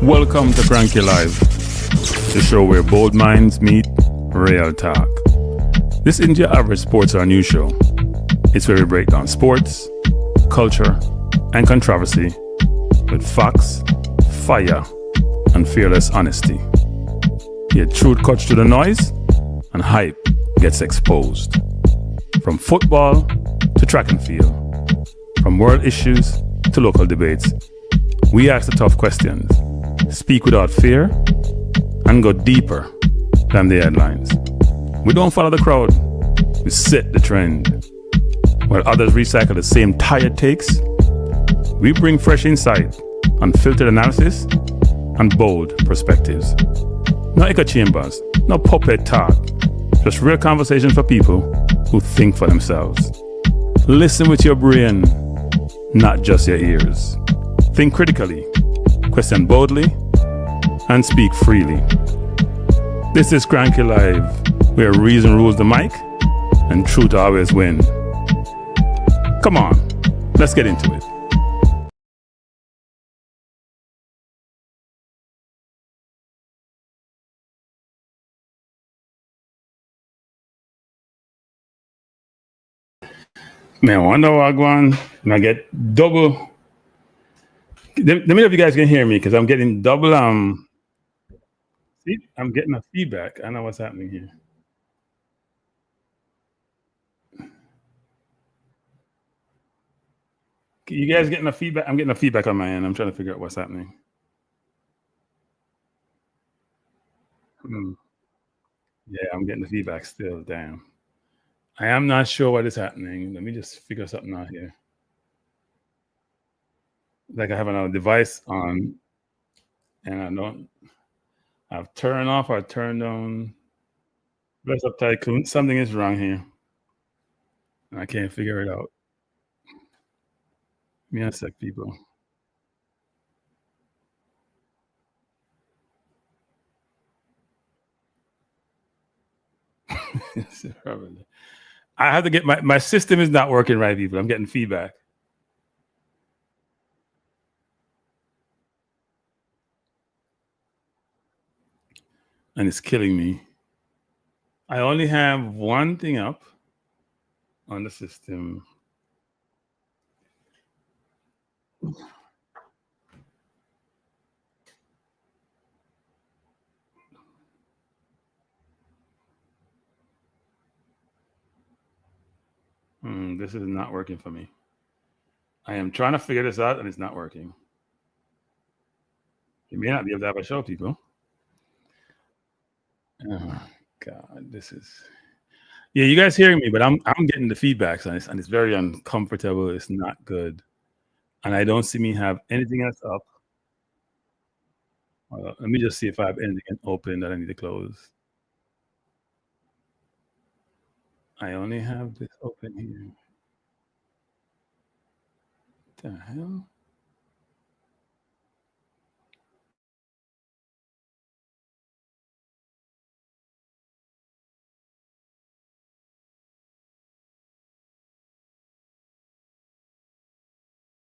Welcome to Cranky Live, the show where bold minds meet real talk. This isn't your average sports or news show. It's where we break down sports, culture, and controversy with facts, fire, and fearless honesty. Here, truth cuts through the noise, and hype gets exposed. From football to track and field, from world issues to local debates, we ask the tough questions, speak without fear, and go deeper than the headlines. We don't follow the crowd, we set the trend. While others recycle the same tired takes, we bring fresh insight, unfiltered analysis, and bold perspectives. No echo chambers, no puppet talk, just real conversation for people who think for themselves. Listen with your brain, not just your ears. Think critically, question boldly, and speak freely. This is Cranky Live, where reason rules the mic and truth always wins. Come on, let's get into it. Man, I wonder what going. I get double. Let me know if you guys can hear me because I'm getting double. See, I'm getting a feedback. I don't know what's happening here. You guys getting a feedback? I'm getting a feedback on my end. I'm trying to figure out what's happening. Yeah, I'm getting the feedback still. Damn. I am not sure what is happening. Let me just figure something out here. Like I have another device on, and I don't. I've turned off or turned on. Bless up, Tycoon. Something is wrong here. I can't figure it out. Give me a sec, people. I have to get my system is not working right, people. I'm getting feedback. And it's killing me. I only have one thing up on the system. This is not working for me. I am trying to figure this out and it's not working. You may not be able to have a show, people. Oh, God, this is. Yeah, you guys hearing me, but I'm getting the feedbacks on this, and it's very uncomfortable. It's not good, and I don't see me have anything else up. Let me just see if I have anything open that I need to close. I only have this open here. What the hell?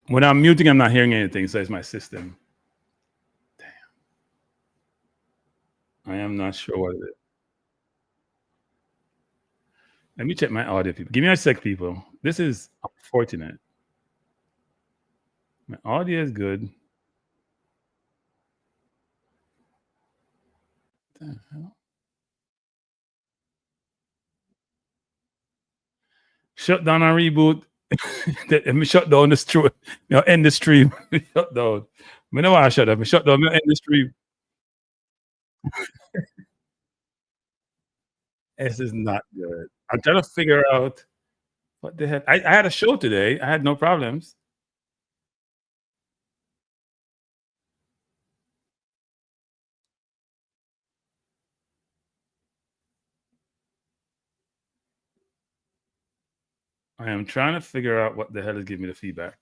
When I'm muting, I'm not hearing anything, so it's my system. Damn. I am not sure what it is. Let me check my audio, people. Give me a sec, people. This is unfortunate. My audio is good. What the hell? Shut down and reboot. Let me shut down the stream. End the stream. Shut down. I know why I shut up. Shut down. End the stream. This is not good. I'm trying to figure out what the heck. I had a show today. I had no problems. I am trying to figure out what the hell is giving me the feedback.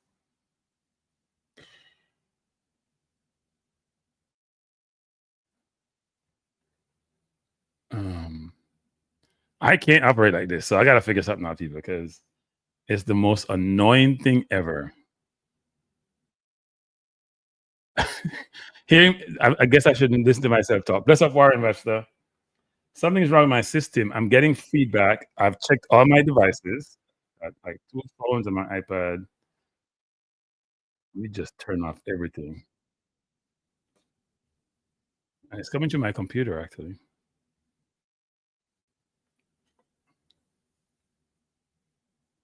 I can't operate like this, so I got to figure something out, people, because it's the most annoying thing ever. Hearing, I guess I shouldn't listen to myself talk. Bless up, Warren Webster. Something's wrong with my system. I'm getting feedback. I've checked all my devices, like 2 phones and my iPad. Let me just turn off everything. And it's coming to my computer, actually.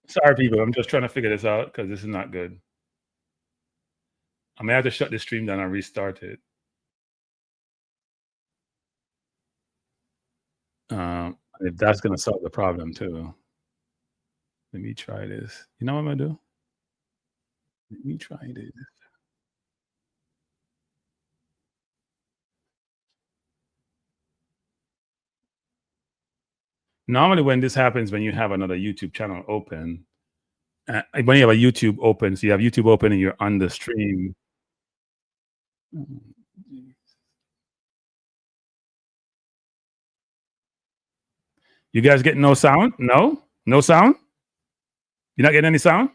Sorry, people. I'm just trying to figure this out because this is not good. I may have to shut the stream down and restart it. If that's gonna solve the problem too. Let me try this. You know what I'm gonna do? Let me try this. Normally, when this happens, when you have another YouTube channel open, when you have a YouTube open, so you have YouTube open and you're on the stream. You guys get no sound? No? No sound? You're not getting any sound?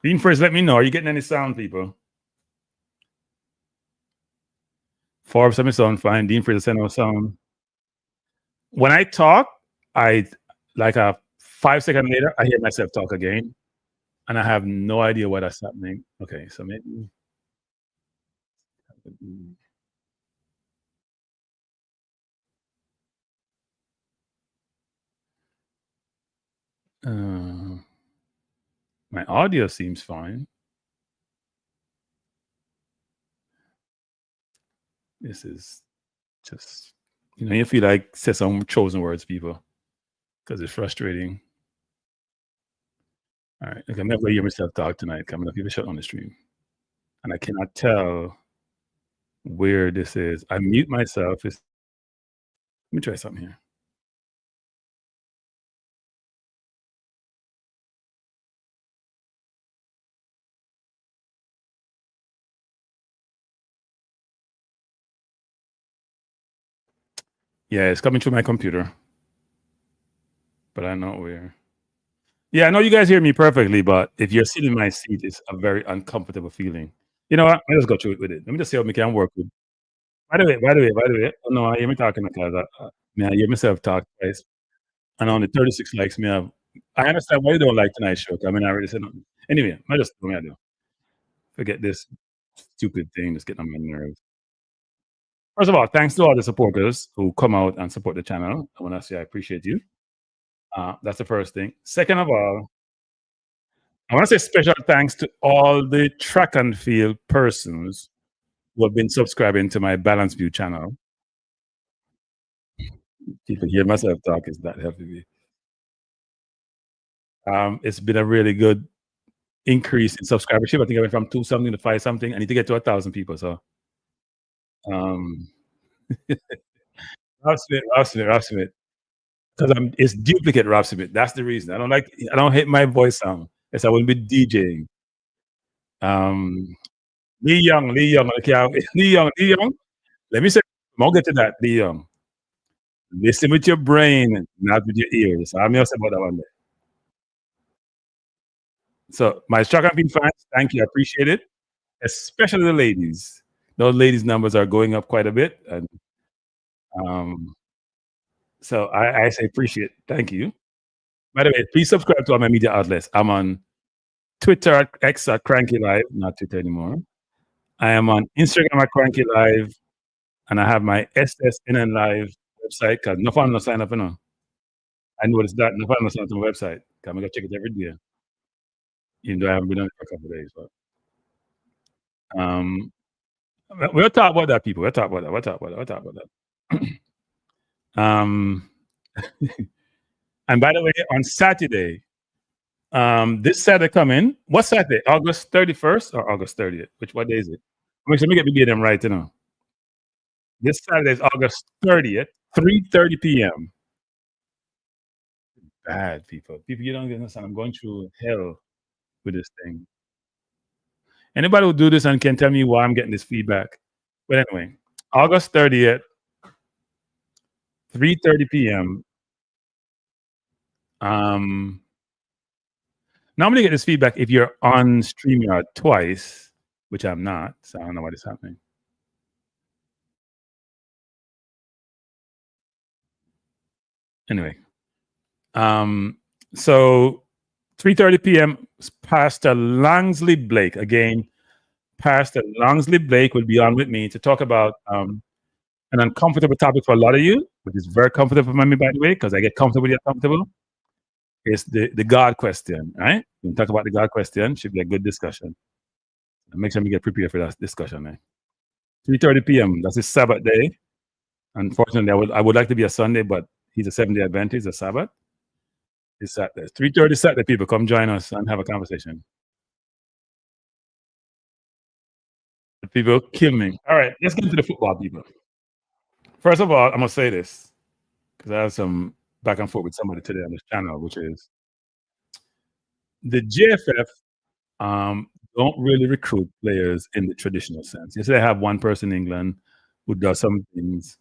Dean first, let me know. Are you getting any sound, people? Forbes, let me sound fine. Dean first, send no sound. When I talk, I like a 5 second later, I hear myself talk again, and I have no idea what that's happening. Okay, so maybe. My audio seems fine. This is just, you feel like say some chosen words, people, because it's frustrating. All right, okay, I'm not going to hear myself talk tonight. I'm going to keep it shut on the stream, and I cannot tell where this is. I mute myself. Let me try something here. Yeah, it's coming through my computer, but I know where. Yeah, I know you guys hear me perfectly, but if you're sitting in my seat, it's a very uncomfortable feeling. You know what? Let us go through it with it. Let me just see how we can work with. By the way. Oh, no, I hear me talking because I hear myself talk twice, and only 36 likes me have. I understand why you don't like tonight's show. I mean, I already said nothing. Anyway, I just do what I do. Forget this stupid thing that's getting on my nerves. First of all, thanks to all the supporters who come out and support the channel. I want to say I appreciate you. That's the first thing. Second of all, I want to say special thanks to all the track and field persons who have been subscribing to my Balance View channel. People hear myself talk is that heavy. It's been a really good increase in subscribership. I think I went from 2 something to 5 something. I need to get to 1,000 people. So, um, Rob Smith, because it's duplicate Rob Smith. That's the reason. I don't hate my voice sound. Yes, I wouldn't be DJing. Lee Young, okay, Lee Young. Let me say, I'll get to that, Lee Young. Listen with your brain, not with your ears. I'm also about that one day. So, my track and field fans, thank you. I appreciate it, especially the ladies. Those ladies' numbers are going up quite a bit, and so I say appreciate. Thank you. By the way, please subscribe to all my media outlets. I'm on Twitter at X at Cranky Live, not Twitter anymore. I am on Instagram at Cranky Live, and I have my SSNN Live website because no fun no sign up, I noticed that no fun no sign up on the website. I'm gonna check it every day, even though I haven't been on it for a couple of days. But we'll talk about that, people. We'll talk about that. And by the way, on Saturday, this Saturday coming, what Saturday? August 31st or August 30th? What day is it? Let me get them right, This Saturday is August 30th, 3:30 p.m. Bad, people. People, you don't understand. I'm going through hell with this thing. Anybody who do this and can tell me why I'm getting this feedback. But anyway, August 30th, 3:30 p.m. Normally get this feedback if you're on StreamYard twice, which I'm not, so I don't know what is happening. Anyway, so 3:30 p.m. Pastor Langsley Blake again. Pastor Langsley Blake will be on with me to talk about an uncomfortable topic for a lot of you, which is very comfortable for me, by the way, because I get comfortable, you're comfortable. It's the God question, right? We can talk about the God question. Should be a good discussion. Make sure we get prepared for that discussion, man. 3:30 p.m. That's his Sabbath day. Unfortunately, I would like to be a Sunday, but he's a 7-day Adventist, a Sabbath. It's Saturday. 3:30 Saturday, people come join us and have a conversation. The people kill me. All right, let's get into the football, people. First of all, I'm gonna say this because I have some back and forth with somebody today on this channel, which is the JFF don't really recruit players in the traditional sense. Yes, they have one person in England who does some things,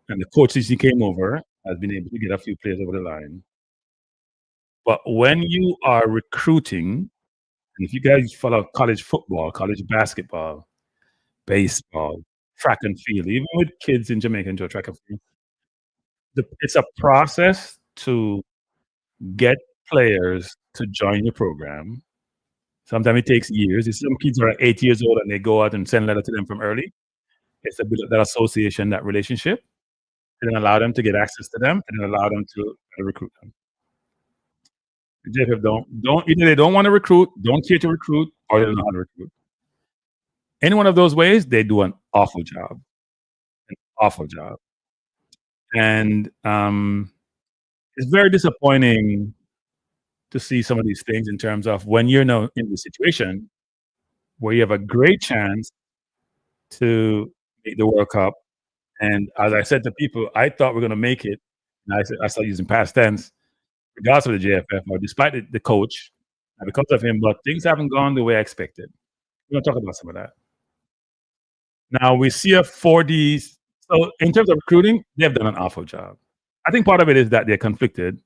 and the coach since he came over has been able to get a few players over the line. But when you are recruiting, and if you guys follow college football, college basketball, baseball, track and field, even with kids in Jamaica into track and field, it's a process to get players to join your program. Sometimes it takes years. Some kids are 8 years old and they go out and send a letter to them from early. It's a bit of that association, that relationship, and then allow them to get access to them, and then allow them to recruit them. The JFF don't either they don't want to recruit, don't care to recruit, or they don't know how to recruit. Any one of those ways, they do an awful job. An awful job. And it's very disappointing to see some of these things in terms of when you're now in the situation where you have a great chance to make the World Cup. And as I said to people, I thought we're going to make it. And I started using past tense, regardless of the JFF, or despite the coach, and because of him, but things haven't gone the way I expected. We're going to talk about some of that. Now, we see a 4Ds. So, in terms of recruiting, they've done an awful job. I think part of it is that they're conflicted.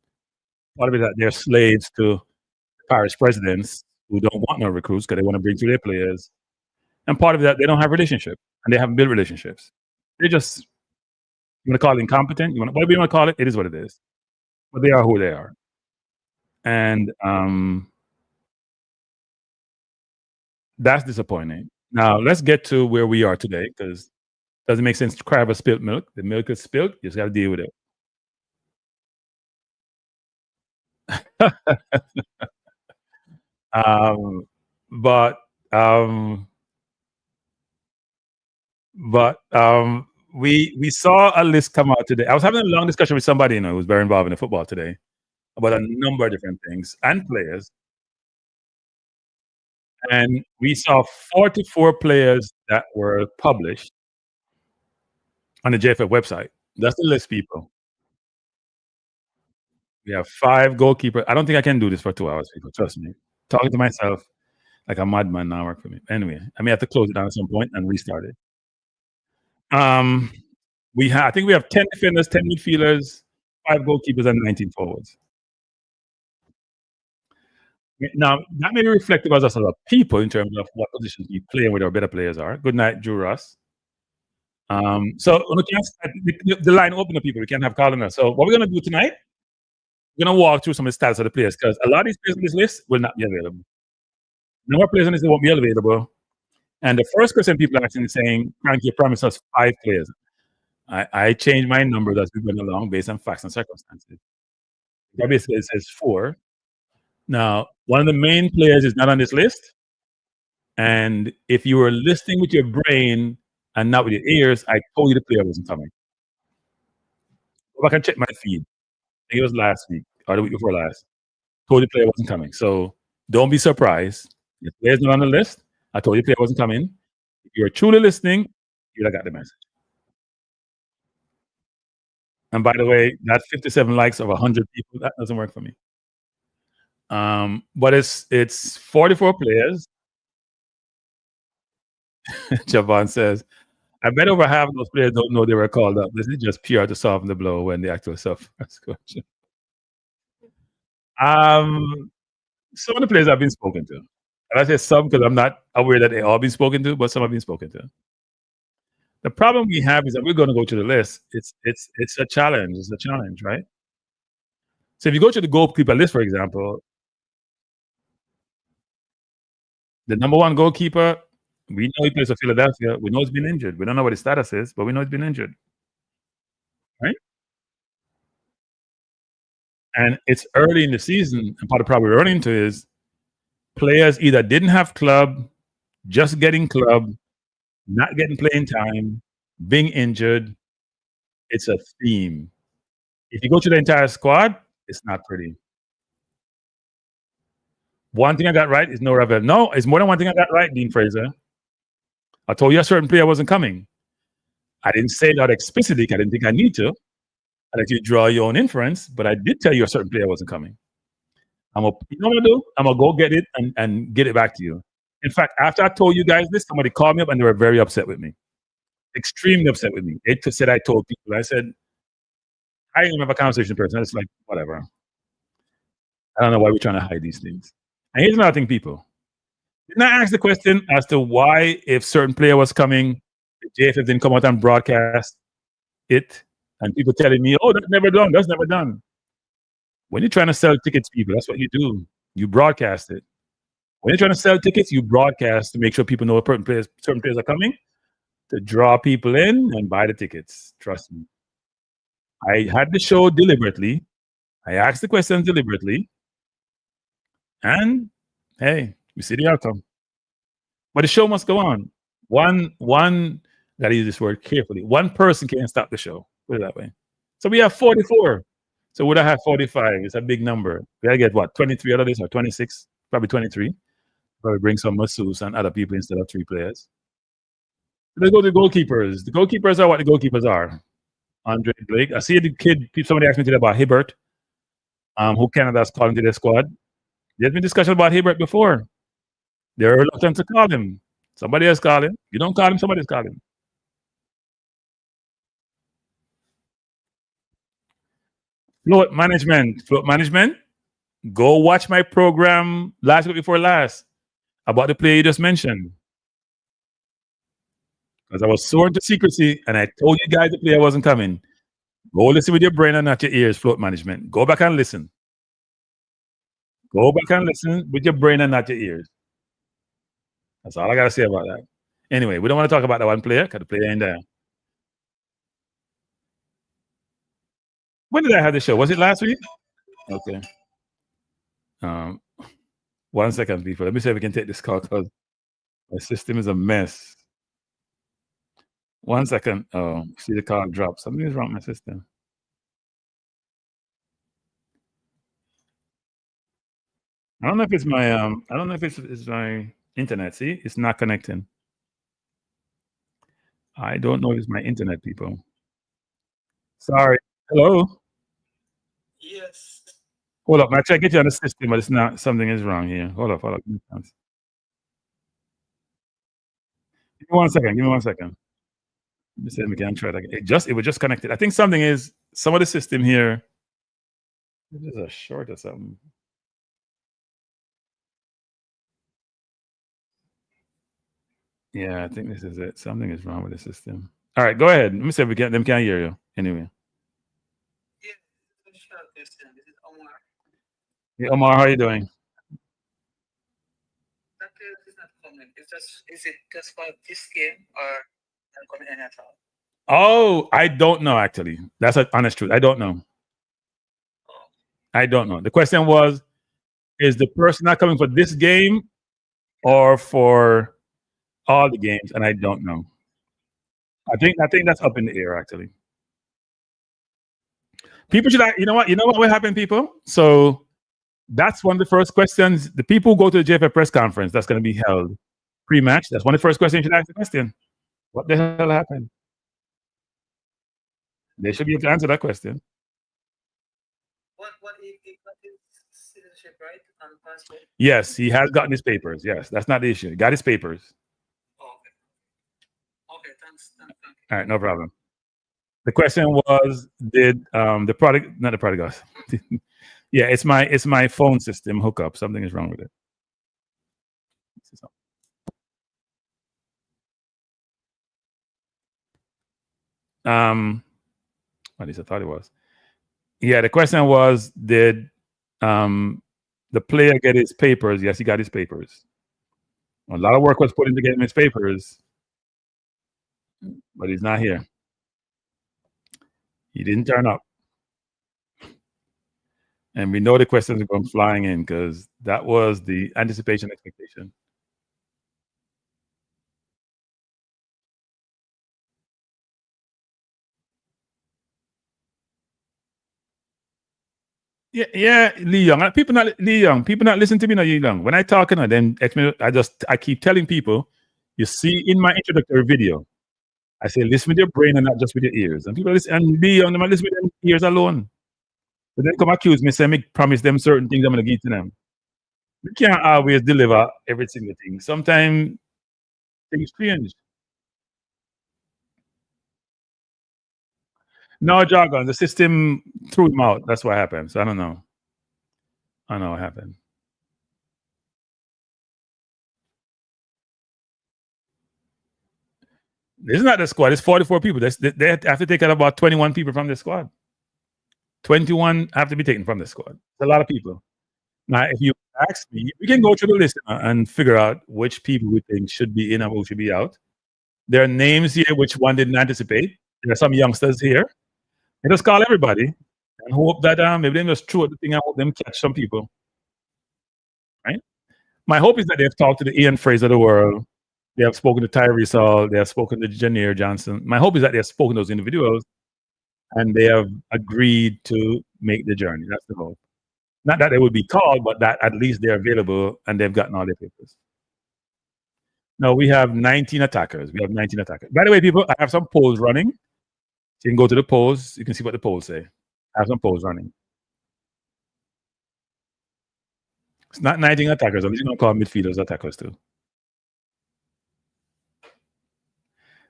Part of it is that they're slaves to parish presidents who don't want no recruits because they want to bring through their players. And part of that, they don't have relationships, and they haven't built relationships. They just, you want to call it incompetent, whatever you want to call it, it is what it is. But they are who they are. And that's disappointing. Now, let's get to where we are today, because it doesn't make sense to cry over spilt milk. The milk is spilled. You just got to deal with it. But we saw a list come out today. I was having a long discussion with somebody, who was very involved in the football today about a number of different things and players. And we saw 44 players that were published on the JFF website. That's the list, people. We have 5 goalkeepers. I don't think I can do this for 2 hours, people. Trust me. Talking to myself like a madman now work for me. Anyway, I may have to close it down at some point and restart it. I think we have 10 defenders, 10 midfielders, 5 goalkeepers, and 19 forwards. Now, that may be reflective of us as a people in terms of what positions we play and where our better players are. Good night, Drew Ross. So the line open to people. We can't have calling us. So what we're going to do tonight, we're going to walk through some of the stats of the players, because a lot of these players on this list will not be available. No more players on this list won't be available. And the first question people are asking is saying, Frank, you promised us 5 players. I changed my numbers as we went along based on facts and circumstances. Obviously, it says 4. Now, one of the main players is not on this list. And if you were listening with your brain and not with your ears, I told you the player wasn't coming. If I can check my feed, I think it was last week or the week before last. Told you the player wasn't coming. So don't be surprised. The player's not on the list. I told you the player wasn't coming. If you're truly listening, you'd have got the message. And by the way, that 57 likes of 100 people, that doesn't work for me. But it's 44 players. Javon says, I bet over half of those players don't know they were called up. This is just PR to soften the blow when the actual stuff is going. Some of the players have been spoken to. And I say some because I'm not aware that they all been spoken to, but some have been spoken to. The problem we have is that we're going to go to the list. It's a challenge. It's a challenge, right? So if you go to the goalkeeper list, for example, the number one goalkeeper, we know he plays for Philadelphia. We know he's been injured. We don't know what his status is, but we know he's been injured, right? And it's early in the season, and part of the problem we're running into is players either didn't have club, just getting club, not getting playing time, being injured. It's a theme. If you go to the entire squad, it's not pretty. One thing I got right is no Ravel. No, it's more than one thing I got right, Dean Fraser. I told you a certain player wasn't coming. I didn't say that explicitly. I didn't think I need to. I let you draw your own inference, but I did tell you a certain player wasn't coming. You know what I'm gonna do? I'm gonna go get it and get it back to you. In fact, after I told you guys this, somebody called me up and they were very upset with me. Extremely upset with me. They said I told people. I said, I didn't have a conversation person. It's like, whatever. I don't know why we're trying to hide these things. And here's another thing, people. Didn't I ask the question as to why, if certain player was coming, the JFF didn't come out and broadcast it, and people telling me, "Oh, that's never done. That's never done." When you're trying to sell tickets, people, that's what you do. You broadcast it. When you're trying to sell tickets, you broadcast to make sure people know certain players are coming, to draw people in and buy the tickets. Trust me. I had the show deliberately. I asked the questions deliberately. And hey, we see the outcome. But the show must go on. One gotta use this word carefully. One person can't stop the show. Put it that way. So we have 44. So would I have 45? It's a big number. We gotta get what, 23 out of this, or 26? Probably 23. Probably bring some masseuse and other people instead of 3 players. Let's go to the goalkeepers. The goalkeepers are what the goalkeepers are. Andre Blake. I see the kid. Somebody asked me today about Hibbert, who Canada's calling to their squad. There's been discussion about Hibbert before. They're reluctant to call him. Somebody else call him. You don't call him, somebody else call him. Float management. Go watch my program last week before last about the player you just mentioned. Because I was sworn to secrecy and I told you guys the player wasn't coming. Go listen with your brain and not your ears, float management. Go back and listen. Go back and listen with your brain and not your ears. That's all I got to say about that. Anyway, we don't want to talk about that one player because the player ain't there. When did I have the show? Was it last week? Okay. 1 second, people. Let me see if we can take this call because my system is a mess. 1 second. Oh, see the call drop. Something is wrong with my system. I don't know if it's my I don't know if it's my internet. See, it's not connecting. I don't know if it's my internet, people. Sorry. Hello. Yes. Hold up. I try to get you on the system, but it's not. Something is wrong here. Hold up. Give me 1 second. Give me 1 second. Let me see if we can try it again. It was just connected. I think something is some of the system here. There's a short or something. Yeah, I think this is it. Something is wrong with the system. All right, go ahead. Let me see if we can. Them can't hear you anyway. Hey, Omar, how are you doing? Is it just for this game or coming in at all? Oh, I don't know actually. That's an honest truth. I don't know. I don't know. The question was, is the person not coming for this game or for all the games? And I don't know. I think that's up in the air actually. People should, you know what will happen, people? So that's one of the first questions. The people who go to the JFF press conference that's going to be held pre-match. That's one of the first questions you should ask the question. What the hell happened? They should be able to answer that question. What is citizenship, right? On passport? Yes, he has gotten his papers. Yes, that's not the issue. He got his papers. Oh, okay, thanks. All right, no problem. The question was, did the prodigal Yeah, it's my phone system hookup. Something is wrong with it. At least I thought it was. Yeah, the question was, did the player get his papers? Yes, he got his papers. A lot of work was put into getting his papers, but he's not here. He didn't turn up. And we know the questions are going flying in because that was the anticipation expectation. Yeah, Lee Young. People not Lee Young. People not listen to me, no Lee Young. When I talking to them, I keep telling people, you see in my introductory video, I say listen with your brain and not just with your ears. And people listen, and Lee Young, they might listen with their ears alone. But then come accuse me, say me promise them certain things I'm gonna give to them. We can't always deliver every single thing. Sometimes things change. No jargon. The system threw him out. That's what happened. So I don't know. I don't know what happened. It's not the squad. It's 44 people. They have to take out about 21 people from the squad. 21 have to be taken from the squad. It's a lot of people. Now, if you ask me, we can go through the list and figure out which people we think should be in and who should be out. There are names here which one didn't anticipate. There are some youngsters here. I just call everybody and hope that maybe they just throw the thing and hope them catch some people. Right? My hope is that they've talked to the Ian Fraser of the world. They have spoken to Tyrese Hall. They have spoken to Janir Johnson. My hope is that they have spoken to those individuals and they have agreed to make the journey. That's the hope. Not that they would be called, but that at least they're available and they've gotten all their papers. No, we have 19 attackers. We have 19 attackers. By the way, people, I have some polls running. So you can go to the polls. You can see what the polls say. I have some polls running. It's not 19 attackers. I'm just going to call midfielders attackers too.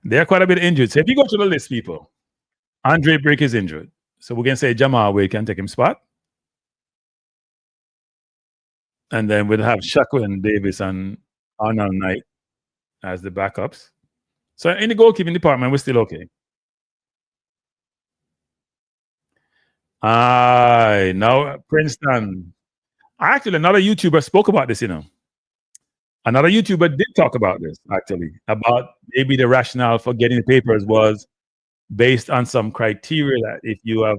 They're quite a bit injured. So if you go to the list, people, Andre Brick is injured. So we're going to say Jamal Wade can take him spot. And then we'll have Shaquin Davis and Arnold Knight as the backups. So in the goalkeeping department, we're still okay. Now Princeton. Actually, another YouTuber spoke about this, Another YouTuber did talk about this, actually, about maybe the rationale for getting the papers was based on some criteria that if you have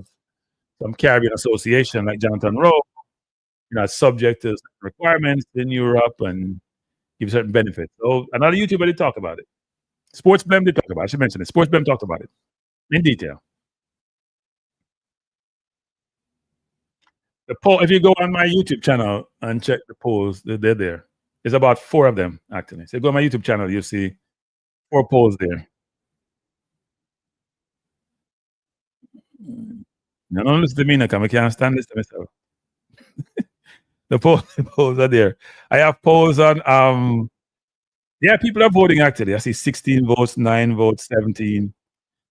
some Caribbean association like Jonathan Rowe, you're not subject to requirements in Europe and give certain benefits. So another YouTuber did talk about it. Sports Blem did talk about it. I should mention it. Sports Blem talked about it in detail. The poll, if you go on my YouTube channel and check the polls, they're there. There's about 4 of them, actually. So go on my YouTube channel, you'll see 4 polls there. No, don't listen to me, Nakam. I can't stand this to myself. The polls are there. I have polls on, yeah, people are voting, actually. I see 16 votes, 9 votes, 17.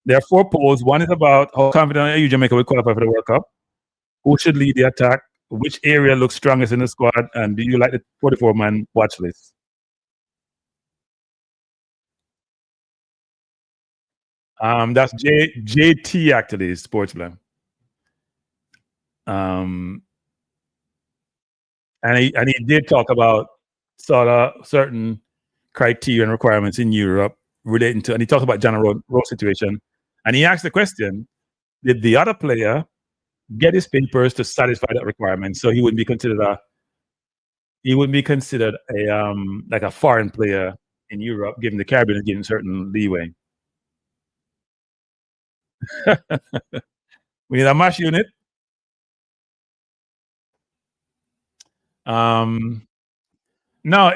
There are 4 polls. One is about how confident are you Jamaica will qualify for the World Cup? Who should lead the attack? Which area looks strongest in the squad? And do you like the 44-man watch list? That's JT actually, Sports Blem. And he did talk about sort of certain criteria and requirements in Europe relating to, and he talked about John Rowe situation. And he asked the question, did the other player get his papers to satisfy that requirement? So he wouldn't be considered a like a foreign player in Europe, given the Caribbean is given certain leeway. We need a mash unit. No,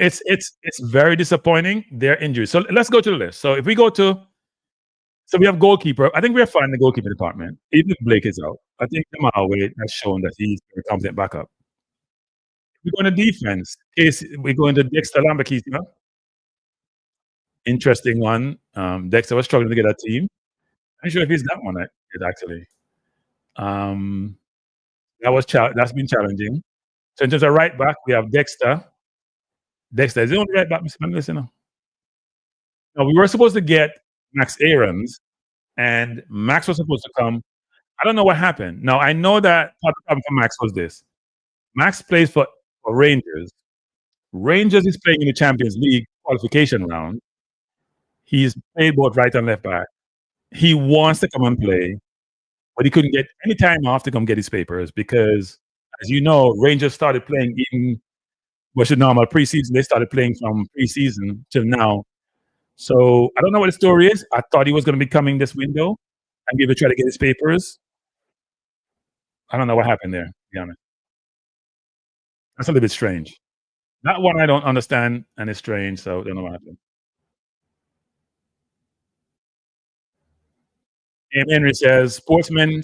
it's very disappointing. They're injured. So let's go to the list. So if we go to, so we have goalkeeper. I think we're fine in the goalkeeper department. Even if Blake is out, I think Jamal Wade has shown that he's a competent backup. If we go into defense, we go into Dexter Lambakita. Interesting one. Dexter was struggling to get a team. I'm not sure if he's got one yet, actually. That's been challenging. So in terms of right back, we have Dexter. Dexter is the only right back, Mr. Mendelson. Now, we were supposed to get Max Aarons, and Max was supposed to come. I don't know what happened. Now, I know that part of the problem for Max was this. Max plays for Rangers. Rangers is playing in the Champions League qualification round. He's played both right and left back. He wants to come and play, but he couldn't get any time off to come get his papers because, as you know, Rangers started playing in what's your normal preseason. They started playing from preseason till now. So I don't know what the story is. I thought he was going to be coming this window and be able to try to get his papers. I don't know what happened there, to be honest. That's a little bit strange. That one I don't understand, and it's strange, so I don't know what happened. And Henry says, sportsmen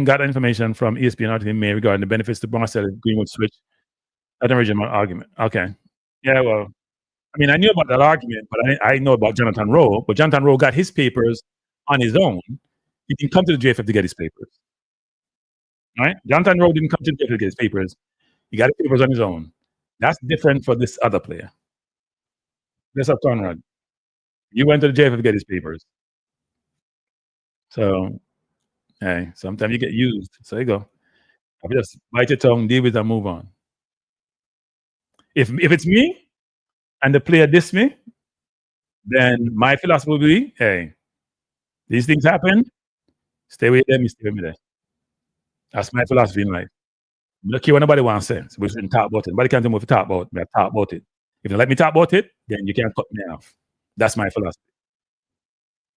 got information from ESPN article in May regarding the benefits to Marcel Greenwood switch. That's an original argument. Okay. Yeah, well, I mean, I knew about that argument, but I know about Jonathan Rowe. But Jonathan Rowe got his papers on his own. He didn't come to the JFF to get his papers. Right? Jonathan Rowe didn't come to the JFF to get his papers. He got his papers on his own. That's different for this other player. That's up Conrad. You went to the JFF to get his papers. So, hey, sometimes you get used. So you go. I just bite your tongue, deal with it, and move on. If it's me and the player diss me, then my philosophy will be, hey, these things happen. Stay with them, stay with me there. That's my philosophy in life. Look here what nobody wants to say. So we shouldn't talk about it. Nobody can tell me what to talk about. I talk about it. If you let me talk about it, then you can't cut me off. That's my philosophy.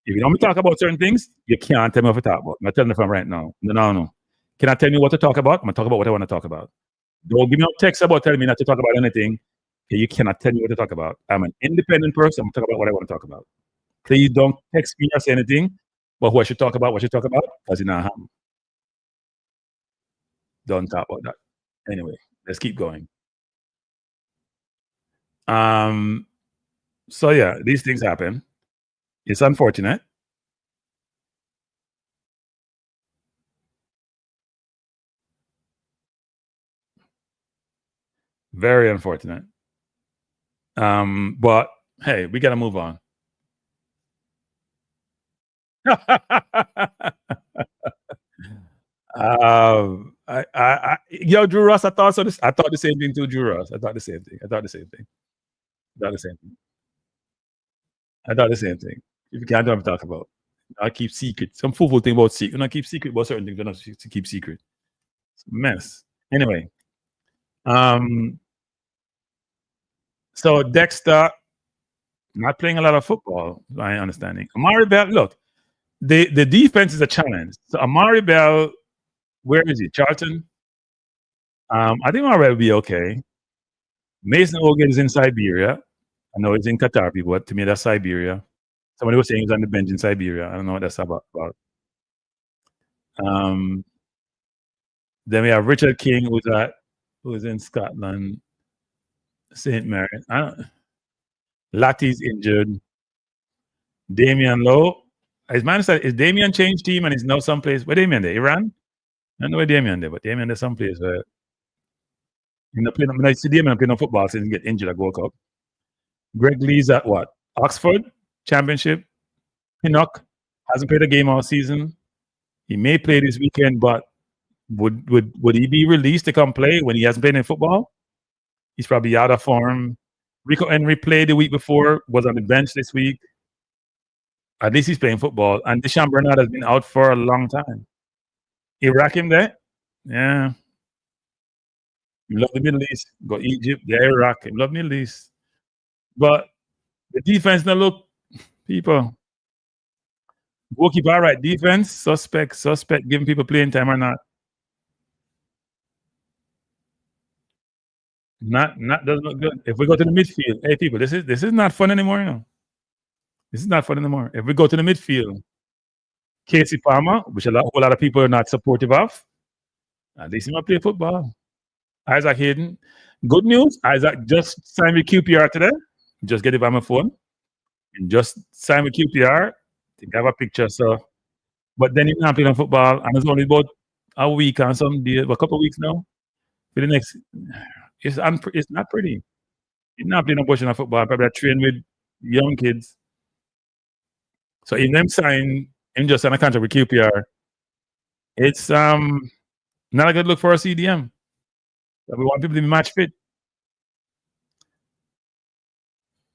If you don't want me to talk about certain things, you can't tell me what to talk about. I'm telling you from right now. No. Can I tell me what to talk about? I'm going to talk about what I want to talk about. Don't give me no text about telling me not to talk about anything. Okay, you cannot tell me what to talk about. I'm an independent person. I'm going to talk about what I want to talk about. Please don't text me or say anything about what I should talk about, because it's not happening. Don't talk about that. Anyway, let's keep going. So yeah, these things happen. It's unfortunate. Very unfortunate. But hey, we gotta move on. Drew Ross, I thought the same thing too, Drew Ross. I thought the same thing. If you can't talk about, I keep secret. Some fool thing about secret. I keep secret about certain things. Don't have to keep secret. It's a mess. Anyway, so Dexter not playing a lot of football, my understanding. Amari Bell, look, the defense is a challenge. So Amari Bell, where is he? Charlton? I think Amari Bell will be okay. Mason Ogan is in Siberia. I know he's in Qatar, people, but to me that's Siberia. Somebody was saying he's on the bench in Siberia. I don't know what that's about. Then we have Richard King, who's in Scotland, St. Mary. Latty's injured. Damian Lowe. His man said, is Damian changed team and he's now someplace? Where Damian there? Iran? I don't know where Damian there, but Damian there's someplace where I see Damian playing no football since he get injured at World Cup. Greg Lee's at what? Oxford Championship. Pinnock hasn't played a game all season. He may play this weekend, but would he be released to come play when he hasn't played in football? He's probably out of form. Rico Henry played the week before, was on the bench this week. At least he's playing football. And Deshaun Bernard has been out for a long time. Iraq him there? Yeah. You love the Middle East. Go Egypt, yeah, Iraq. You love Middle East. But the defense now look, people. Goalkeeper, all right. Defense, suspect, giving people playing time or not. Not doesn't look good. If we go to the midfield, hey people, this is not fun anymore, you know. This is not fun anymore. If we go to the midfield, Casey Palmer, which a whole lot of people are not supportive of, at least he might play football. Isaac Hayden. Good news, Isaac just signed with QPR today. Just get it by my phone. And just signed with QPR. I think I have a picture, so but then he's not playing football, and it's only about a week and some days, a couple of weeks now. For the next, it's not pretty. He's not playing a portion of football. Probably train with young kids. So if them sign him just on a contract with QPR, it's not a good look for a CDM. We want people to be match fit.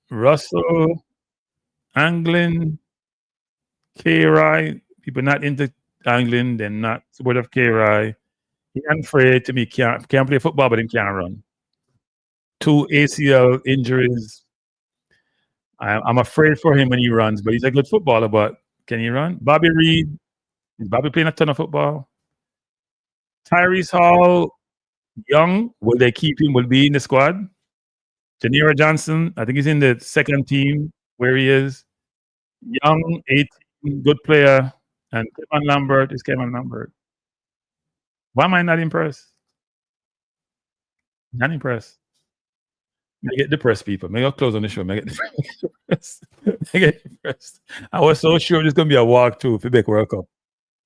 Russell, Anglin, K-Rai, people not into Anglin, they're not support of K-Rai. He afraid to me can't play football, but he can't run. 2 ACL injuries. I'm afraid for him when he runs, but he's a good footballer. But can he run? Bobby Reed, is Bobby playing a ton of football? Tyrese Hall, young. Will they keep him? Will be in the squad? Janira Johnson, I think he's in the second team where he is. Young, 18, good player. And Kevin Lambert is Kevin Lambert. Why am I not impressed? Not impressed. I get depressed, people. Maybe I'll close on the show. I get depressed. I get depressed. I was so sure there's going to be a walkthrough for Big World Cup.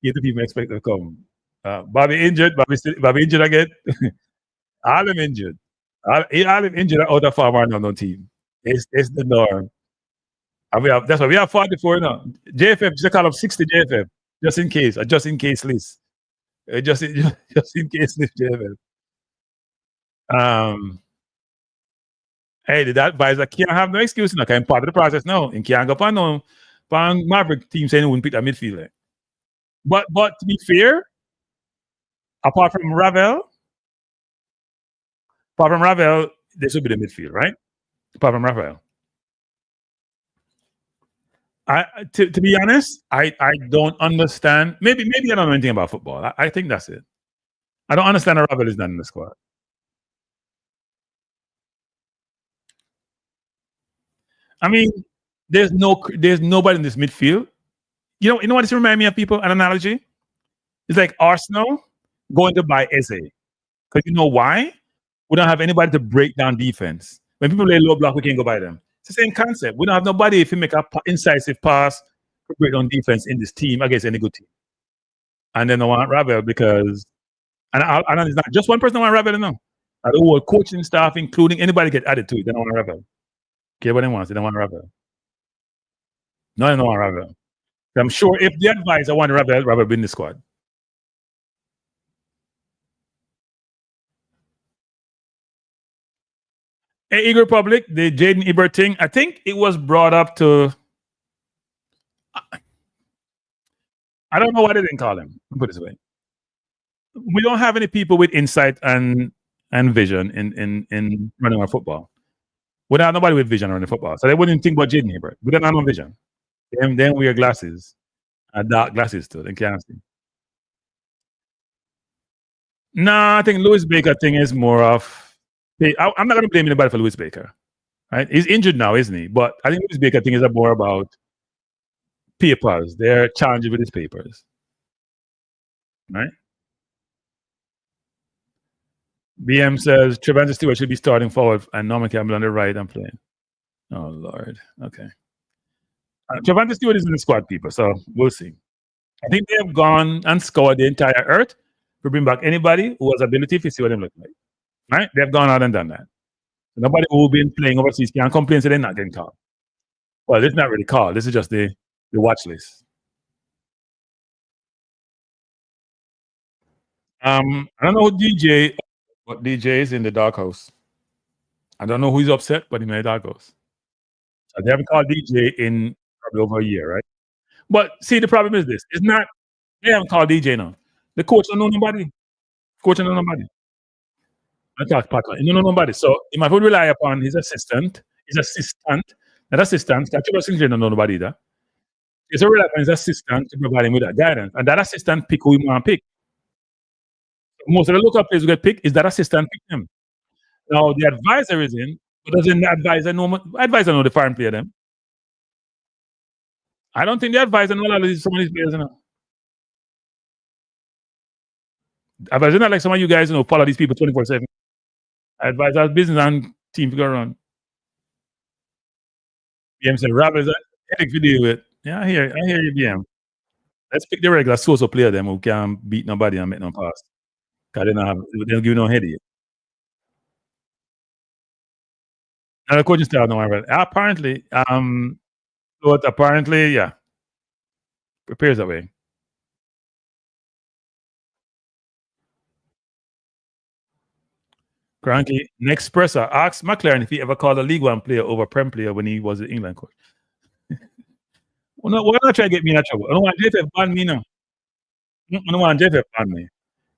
Get the people expect to come. Bobby injured. Bobby injured again. All them injured. All them injured out of farm on no team. It's the norm. And that's why we have 44 now. JFF, just call up 60 JFF. Just in case. A just in case list. Just in case list JFF. Hey, the advisor can't have no excuse now. I'm part of the process now. And can't go on Maverick team saying he wouldn't pick a midfielder. But to be fair, apart from Ravel, this would be the midfield, right? Apart from Ravel. To be honest, I don't understand. Maybe I don't know anything about football. I think that's it. I don't understand how Ravel is not in the squad. I mean, there's nobody in this midfield. You know what this reminds me of, people? An analogy? It's like Arsenal going to buy Eze. Because you know why? We don't have anybody to break down defense. When people play low block, we can't go buy them. It's the same concept. We don't have nobody if you make an incisive pass to break down defense in this team against any good team. And then I want Ravel because, and it's not just one person I want Ravel, no. The whole coaching staff, including anybody get added to it, they don't want Ravel. Okay, what they want, they don't want Ravel. No, they don't want Ravel. I'm sure if the advisor want Ravel will be in the squad. Hey, Eagle Republic, the Jaden Ebert thing, I think it was brought up to. I don't know why they didn't call him. Put it this way. We don't have any people with insight and vision in running our football. We don't have nobody with vision running football. So they wouldn't think about Jaden Ebert. We don't have no vision. Then wear glasses. Dark glasses too. They can't see. No, I think Lewis Baker thing is more of. I'm not going to blame anybody for Lewis Baker. Right? He's injured now, isn't he? But I think Lewis Baker thing is more about papers. They're challenging with his papers. Right? BM says Trevor Stewart should be starting forward and Norman Campbell on the right and playing. Oh, Lord. Okay. Trevor Stewart is in the squad, people, so we'll see. I think they have gone and scoured the entire earth to bring back anybody who has ability to see what they look like. Right? They've gone out and done that. So nobody who's been playing overseas can complain so they're not getting called. Well, this is not really called. This is just the watch list. I don't know who DJ, but DJ is in the doghouse. I don't know who's upset, but he's in the doghouse. So they haven't called DJ in probably over a year, right? But see, the problem is this. It's not, they haven't called DJ now. The coach don't know nobody. Coach don't know nobody. I talk partner. You know nobody. So he might rely upon his assistant. That assistant, that Sinclair don't know nobody either. He's a rely upon his assistant to provide him with that guidance. And that assistant pick who he want to pick. Most of the local players who get picked is that assistant pick them. Now the advisor is in, but doesn't the advisor know the foreign player them? I don't think the advisor knows some of these players, you know. Advisor not like some of you guys, follow these people 24/7. Advisor business and team to go around. BM said, Rob is a headache to deal with. Yeah, I hear you, BM. Let's pick the regular so player them who can beat nobody and make no pass. Because they don't give no headache. And the coaching staff don't worry about it. Apparently, yeah, prepares that way. Cranky. Next presser. Ask McClaren if he ever called a League One player over Prem player when he was the England coach. Why not try to get me in trouble? I don't want JFF ban me now. I don't want JFF ban me.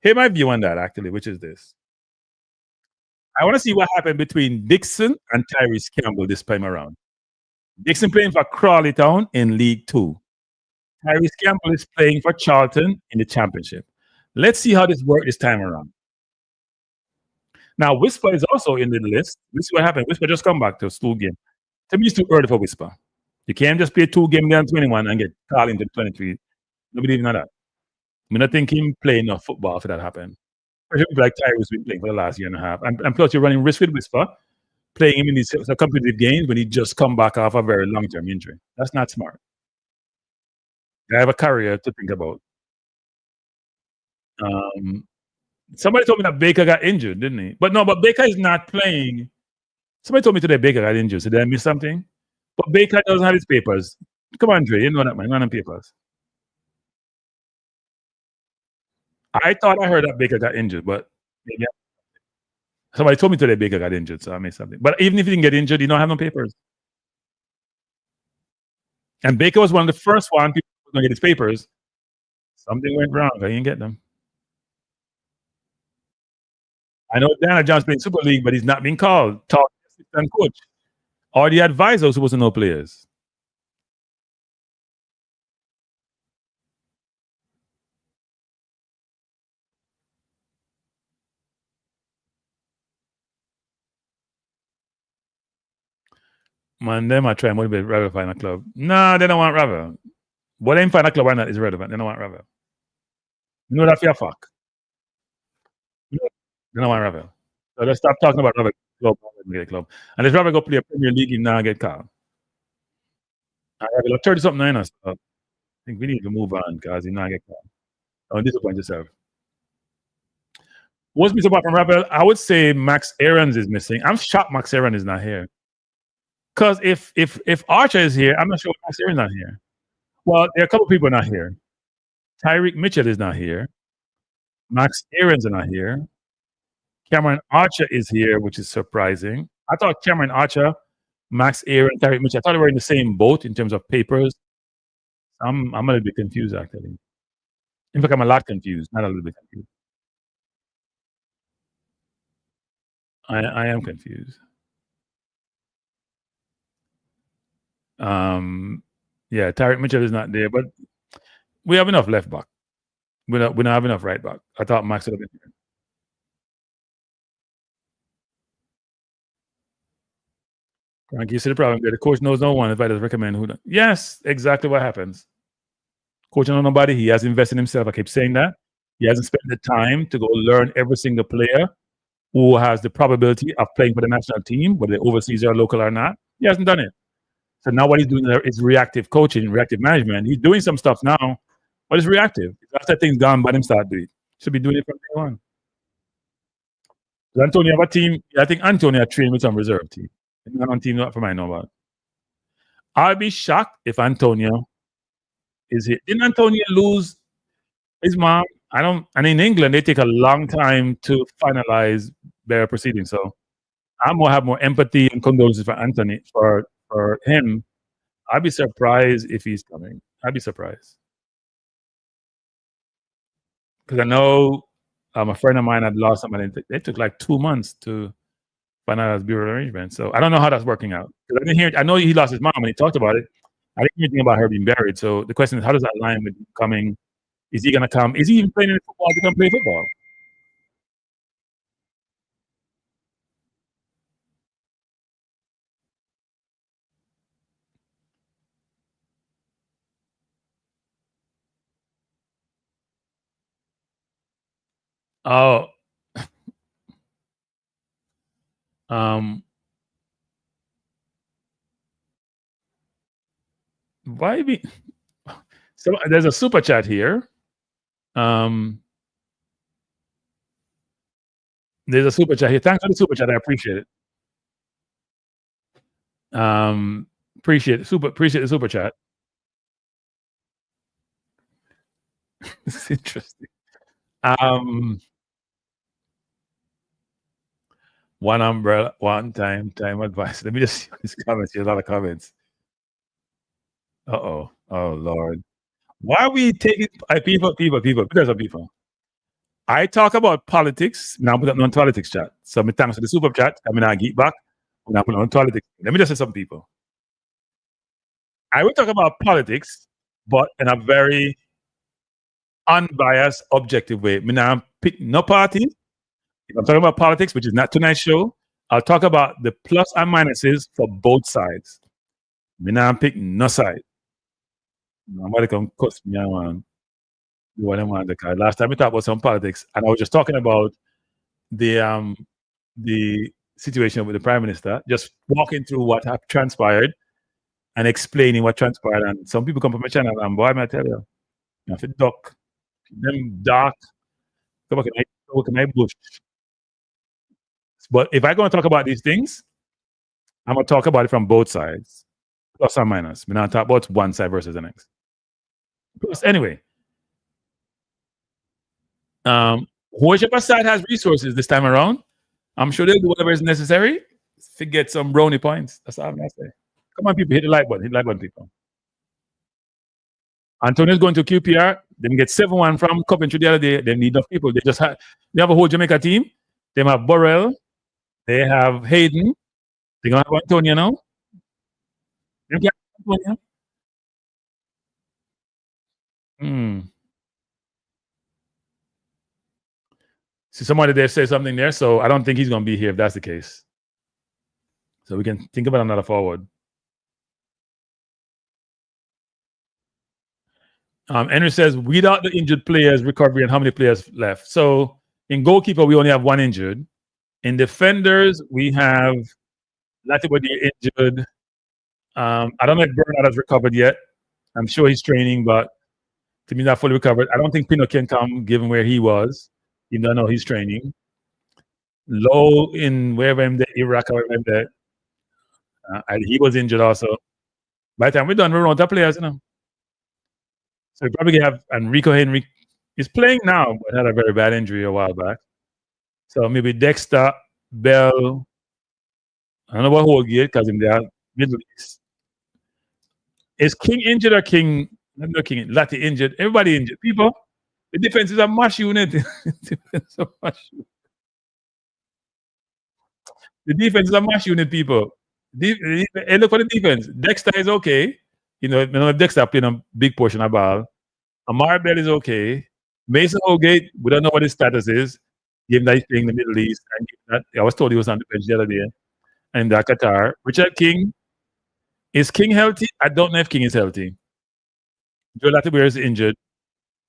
Here my view on that actually, which is this. I want to see what happened between Dixon and Tyrese Campbell this time around. Dixon playing for Crawley Town in League Two. Tyrese Campbell is playing for Charlton in the Championship. Let's see how this works this time around. Now, Whisper is also in the list. This is what happened. Whisper just come back to a school game. To me, it's too early for Whisper. You can't just play 2 games down 21 and get called into 23. Nobody even know that. I not think him playing enough football for that happen. People like Tyrese been playing for the last year and a half. And plus, you're running risk with Whisper, playing him in these competitive games when he just come back off a very long-term injury. That's not smart. I have a career to think about. Somebody told me that Baker got injured, didn't he? But Baker is not playing. Somebody told me today Baker got injured. So did I miss something? But Baker doesn't have his papers. Come on, Dre, you know that, man. None of papers. I thought I heard that Baker got injured, but maybe somebody told me today Baker got injured, so I missed something. But even if he didn't get injured, he don't have no papers. And Baker was one of the first one people were going to get his papers. Something went wrong. I didn't get them. I know Dana John's playing Super League, but he's not being called. Talk assistant coach. Or the advisors supposed to know players. Man, them I try and motivate Ravel find a club. No, they don't want Ravel. What they find a club or not is irrelevant. They don't want Ravel. You know that for a fuck. They don't want Ravel. So let's stop talking about Ravel club. And if Ravel go play a Premier League, he now get called. Ravel 30 something now, so I think we need to move on because he now get called. Don't disappoint yourself. What's missing apart from Ravel? I would say Max Aarons is missing. I'm shocked Max Aarons is not here. Because if Archer is here, I'm not sure Max Aarons is not here. Well, there are a couple people not here. Tyreek Mitchell is not here. Max Aarons is not here. Cameron Archer is here, which is surprising. I thought Cameron Archer, Max Aaron, Tyreek Mitchell, I thought they were in the same boat in terms of papers. I'm a little bit confused, actually. In fact, I'm a lot confused, not a little bit confused. I am confused. Yeah, Tyreek Mitchell is not there, but we have enough left back. We don't have enough right back. I thought Max would have been here. Frank, you see the problem there. The coach knows no one. If I just recommend who. Yes, exactly what happens. Coach knows nobody. He has invested in himself. I keep saying that. He hasn't spent the time to go learn every single player who has the probability of playing for the national team, whether they're overseas or local or not. He hasn't done it. So now what he's doing there is reactive coaching, reactive management. He's doing some stuff now, but it's reactive. After things gone, but him start doing it. Should be doing it from day one. Antonio have a team. I think Antonio trained with some reserve team. Not on team not for my know about. I'll be shocked if Antonio is here. Didn't Antonio lose his mom? And in England they take a long time to finalize their proceedings. So I'm gonna have more empathy and condolences for Anthony for him. I'd be surprised if he's coming. I'd be surprised. Because I know a friend of mine had lost somebody. It took like 2 months to finalize bureau arrangement. So I don't know how that's working out. I didn't hear. I know he lost his mom and he talked about it. I didn't hear anything about her being buried. So the question is, how does that align with coming? Is he gonna come? Is he even playing in football to come play football? Oh, why be? So there's a super chat here. There's a super chat here. Thanks for the super chat. I appreciate it. Appreciate the super chat. This is interesting. One umbrella, one time advice. Let me just see these comments. There's a lot of comments. Oh Lord. Why are we taking people because of people? I talk about politics. Now put up on politics chat. So me thanks for the super chat. I mean I get back. Now put on politics. Let me just say some people. I will talk about politics, but in a very unbiased, objective way. Me now pick no party. If I'm talking about politics, which is not tonight's show, I'll talk about the plus and minuses for both sides. Me now pick no side. Nobody can cuss me on what I want. Last time we talked about some politics, and I was just talking about the situation with the prime minister, just walking through what transpired and explaining what transpired. And some people come from my channel, and boy, I tell you, you have to duck them dark. Come in my bush. But if I'm going to talk about these things, I'm going to talk about it from both sides, plus or minus. We're not talking about one side versus the next. Plus, anyway, whichever side has resources this time around, I'm sure they'll do whatever is necessary to get some brownie points. That's all I'm going to say. Come on, people, hit the like button. Hit the like button, people. Antonio's going to QPR. They get 7-1 from Coventry the other day. They need enough people. They have a whole Jamaica team. They have Burrell. They have Hayden. They're going to have Antonio now. They get Antonio. See, somebody there say something there, so I don't think he's going to be here if that's the case. So we can think about another forward. Henry says, without the injured players recovery and how many players left. So in goalkeeper, we only have one injured. In defenders, we have Latibody injured. I don't know if Bernard has recovered yet. I'm sure he's training, but to me, not fully recovered. I don't think Pino can come given where he was. You don't know he's training. Low in wherever I'm there, Iraq or wherever I'm there. He was injured also. By the time we're done, we're on the players, you know. So we probably have Enrico Henry. He's playing now, but had a very bad injury a while back. So maybe Dexter, Bell. I don't know what Holgate because in the Middle East. Is King injured or King? No, King. Lati injured. Everybody injured. People, the defense is a mash unit. The defense is a mash unit, people. Look for the defense. Dexter is okay. You know, Dexter playing a big portion of ball. Amar Bell is okay. Mason Holgate, we don't know what his status is. Given that he's playing in the Middle East. And I was told he was on the bench the other day. And Qatar. Richard King. Is King healthy? I don't know if King is healthy. Joe Latimer is injured.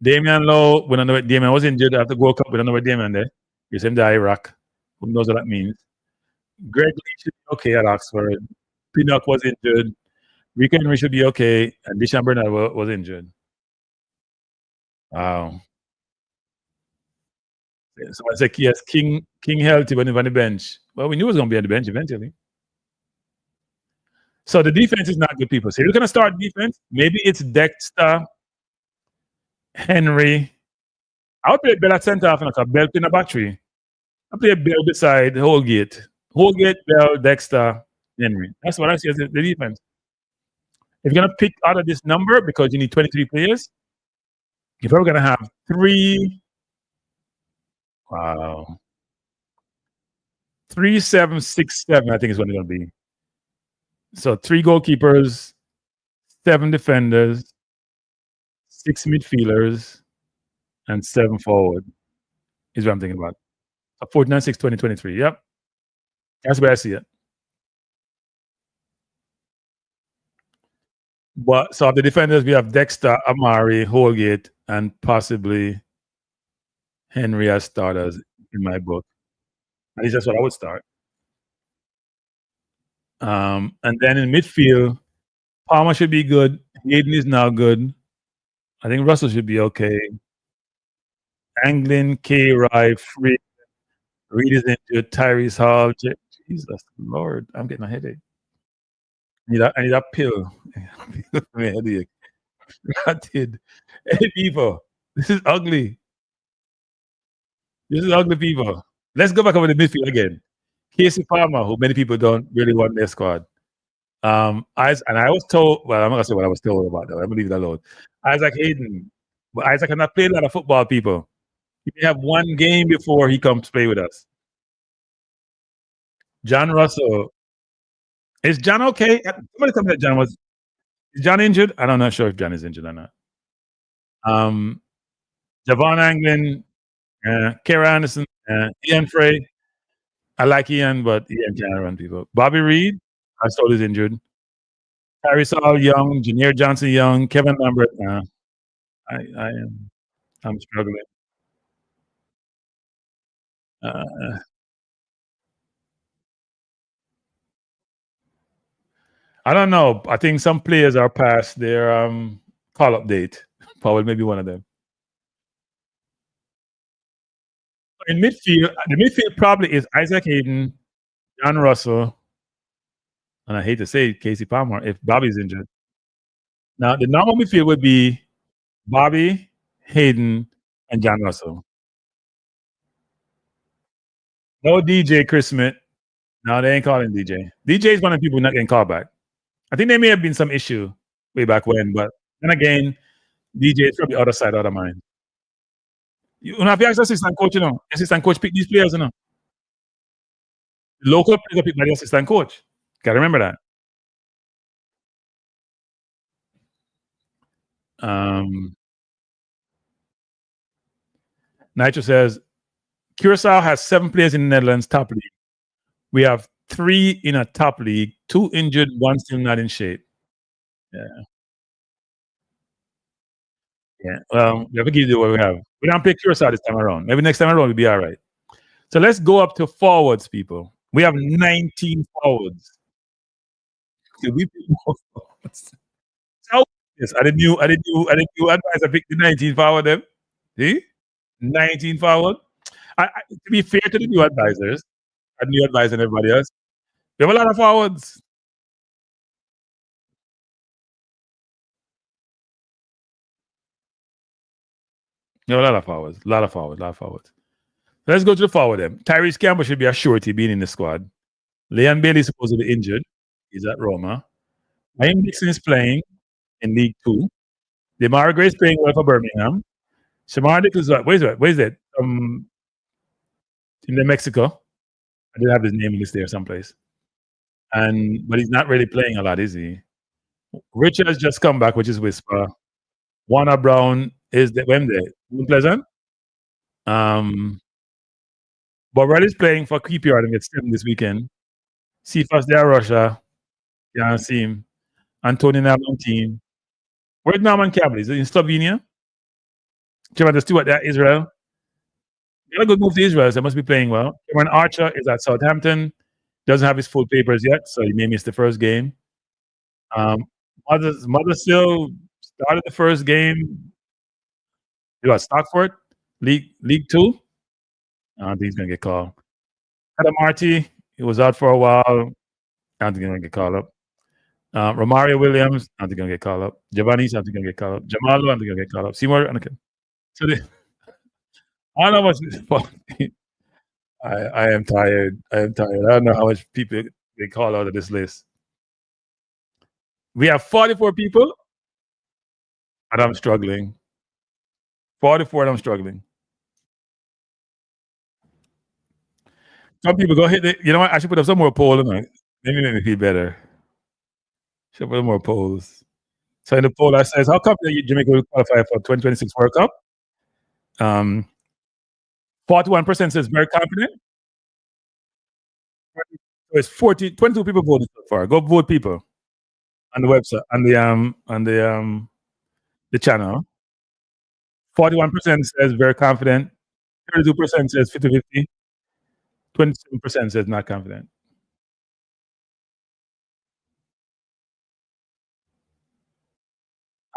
Damian Lowe, we don't know what Damian was injured after World Cup. We don't know what Damian there. You sent to Iraq. Who knows what that means? Greg Lee should be okay at Oxford. Pinnock was injured. Rick Henry should be okay. And Dishon Bernard was injured. Wow. So I said, yes, King healthy when he was on the bench. Well, we knew he was going to be on the bench eventually. So the defense is not good, people. So you're going to start defense. Maybe it's Dexter, Henry. I would play Bell at center half, like a Bell in a battery. I play Bell beside Holgate. Holgate, Bell, Dexter, Henry. That's what I see as the defense. If you're going to pick out of this number, because you need 23 players, you're probably going to have 3. Wow. 3, 7, 6, 7, I think is what it's going to be. So 3 goalkeepers, 7 defenders, 6 midfielders, and 7 forward is what I'm thinking about. 49, 6, 20, 23. Yep. That's where I see it. But so of the defenders, we have Dexter, Amari, Holgate, and possibly Henry as starters in my book. At least that's what I would start. And then in midfield, Palmer should be good. Hayden is now good. I think Russell should be okay. Anglin, K. Rye, Free, Reed is injured, Tyrese Hall. Jesus Lord, I'm getting a headache. I need a pill. My headache. I did. Hey, people, this is ugly. This is ugly, people. Let's go back over the midfield again. Casey Palmer, who many people don't really want their squad. I was told, well, I'm not gonna say what I was told about that. I'm gonna leave it alone. Isaac Hayden, but Isaac cannot play a lot of football, people. He may have one game before he comes play with us. John Russell, is John okay? Somebody tell me that John was. Is John injured? I'm not sure if John is injured or not. Javon Anglin, Kara Anderson, Ian Frey. I like Ian, but Ian can't run people. Bobby Reed, I was told he's injured. Harry Saul Young, Janier Johnson Young, Kevin Lambert. I'm struggling. I don't know. I think some players are past their call up date. Powell may be one of them. In midfield, the midfield probably is Isaac Hayden, John Russell, and I hate to say it, Casey Palmer if Bobby's injured. Now the normal midfield would be Bobby, Hayden, and John Russell. No DJ Chris Smith. No, they ain't calling DJ. DJ is one of the people not getting called back. I think there may have been some issue way back when, but then again, DJ is from the other side, other mind. You have to ask assistant coach, assistant coach pick these players, The local players are picked by the assistant coach. Gotta remember that. Nitro says Curacao has 7 players in the Netherlands top league. We have 3 in a top league, 2 injured, 1 still not in shape. Yeah. Well, we have to give you what we have. We don't play Curacao this time around. Maybe next time around we'll be all right. So let's go up to forwards, people. We have 19 forwards. Could we pick more forwards? Yes, I didn't advise I picked the 19 forward them. See? 19 forward. To be fair to the new advisors, and new advisor and everybody else, we have a lot of forwards. We have a lot of forwards. Let's go to the forward then. Tyrese Campbell should be a surety being in the squad. Leon Bailey is supposed to be injured. He's at Roma. Ian Dixon is playing in League 2. Demara Gray is playing well for Birmingham. Shamar Dick is where is it? In Mexico. I didn't have his name listed there someplace. But he's not really playing a lot, is he? Richard has just come back, which is Whisper. Warner Brown is the Wembley. Pleasant. But Riley's playing for QPR and gets 7 this weekend. Cephas there, Russia. Can't see him. Antonio Nalon. Where's Norman Campbell? Is it in Slovenia? Trevor Stewart there, Israel. Got a good move to Israel, so he must be playing well. Cameron Archer is at Southampton. Doesn't have his full papers yet, so he may miss the first game. Mother still started the first game. You got Stockford, League 2. I don't think he's gonna get called. Adam Marty, he was out for a while. I don't think he's gonna get called up. Romario Williams, I don't think he's gonna get called up. Giovanni, I don't think he's gonna get called up. Jamalo, I don't think he's gonna get called up. Seymour, okay. So I don't know what's I am tired. I don't know how much people they call out of this list. We have 44 people, and I'm struggling. 44, and I'm struggling. Some people go hit it. You know what? I should put up some more polls. Maybe make me feel better. Should put up more polls. So in the poll, that says, how come Jamaica will qualify for 2026 World Cup? 41% says very confident. So it's 22 people voted so far. Go vote, people, on the website, on the channel. 41% says very confident. 32% says 50-50. 27% says not confident.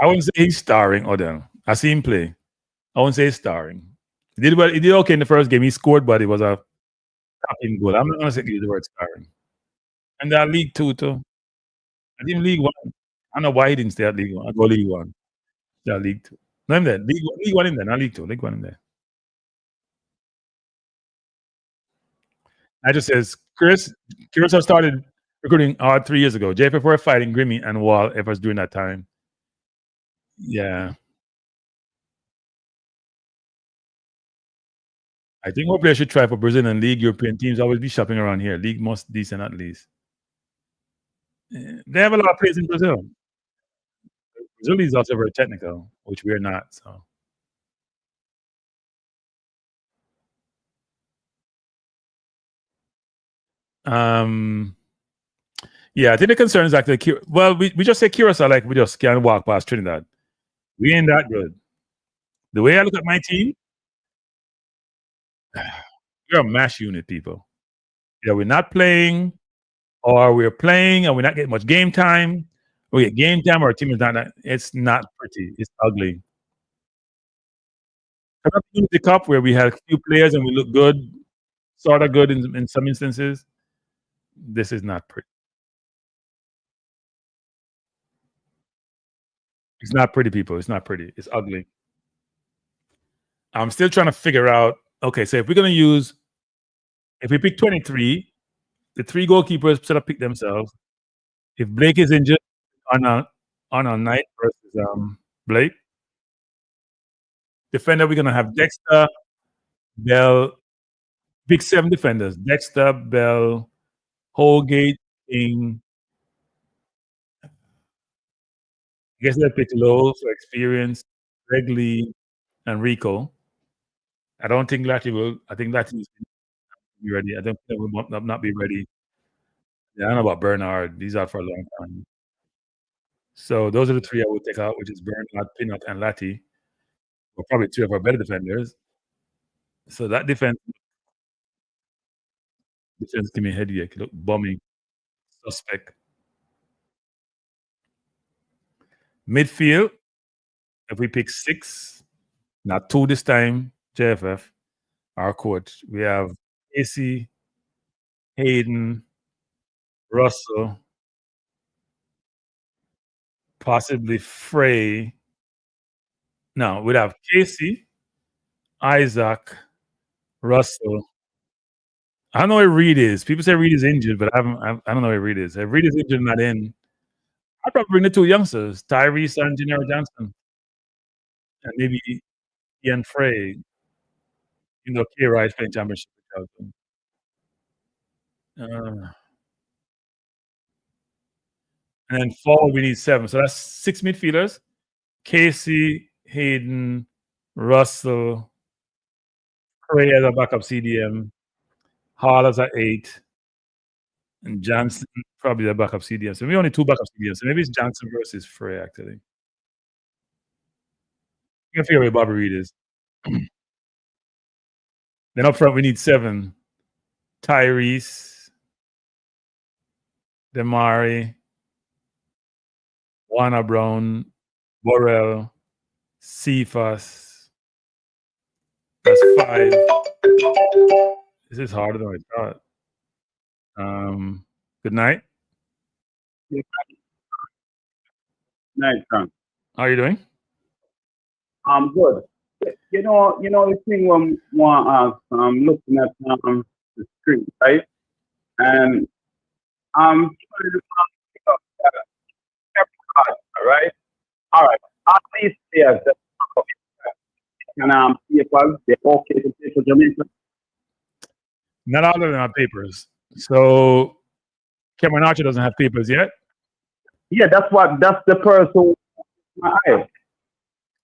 I wouldn't say he's starring, Odell. I see him play. I won't say starring. He did well. He did okay in the first game. He scored, but it was a tapping goal. I'm not gonna say the word starring. And that League Two too. I think League One. I don't know why he didn't stay at League One. I go League One. Yeah, League Two. No, him there. League One in there, not League Two. League One in there. I just says Chris Curacao started recruiting 3 years ago. JFF were fighting Grimmy and Wall efforts during that time. Yeah. I think more players should try for Brazilian league. European teams always be shopping around here. League most decent at least. They have a lot of players in Brazil. Brazil is also very technical, which we're not. So. Yeah, I think the concern is actually we just say Curacao like we just can't walk past Trinidad. We ain't that good. The way I look at my team, we're a mash unit, people. Yeah, we're not playing, or we're playing and we're not getting much game time. We get game time, our team is not. It's not pretty. It's ugly. The Cup where we had a few players and we look good, sort of good in some instances. This is not pretty. It's not pretty, people. It's not pretty. It's ugly. I'm still trying to figure out. Okay, so if we pick 23, the 3 goalkeepers sort of pick themselves. If Blake is injured on a night versus Blake, defender we're gonna have Dexter, Bell, big 7 defenders: Dexter, Bell, Holgate, King. I guess they'll pick Lowe for experience, Greg Lee, and Rico. I don't think Latty will. I think Latty will be ready. I don't think will not be ready. Yeah, I don't know about Bernard. He's out for a long time. So those are the 3 I would take out, which is Bernard, Pinot, and Latty. Well, probably 2 of our better defenders. So that defense give me a headache. Look, bombing, suspect. Midfield, if we pick 6, not 2 this time, JFF, our coach, we have AC, Hayden, Russell, possibly Frey. No, we'd have Casey, Isaac, Russell. I don't know where Reed is. People say Reed is injured, but I don't know where Reed is. If Reed is injured, not in. I'd probably bring the 2 youngsters, Tyrese and Junior Johnson, and maybe Ian Frey. You know, K. Rice playing championship. And then forward, we need 7. So that's 6 midfielders: Casey, Hayden, Russell, Frey as a backup CDM, Hall as a 8, and Johnson probably a backup CDM. So maybe only 2 backup CDMs. So maybe it's Johnson versus Frey, actually. You can figure out where Bobby Reed is. Then up front, we need 7: Tyrese, Demari, Warner Brown, Borrell, Cephas. That's 5. This is harder than I thought. Good night. Good night, Frank. How are you doing? I'm good. You know the thing when I'm looking at the screen, right? And I'm trying to pick up every card, right? All right. At least players that can people they're okay to play for Jamaica. Not all of them have papers. So Cameron Archer doesn't have papers yet. Yeah, that's the person. My eye.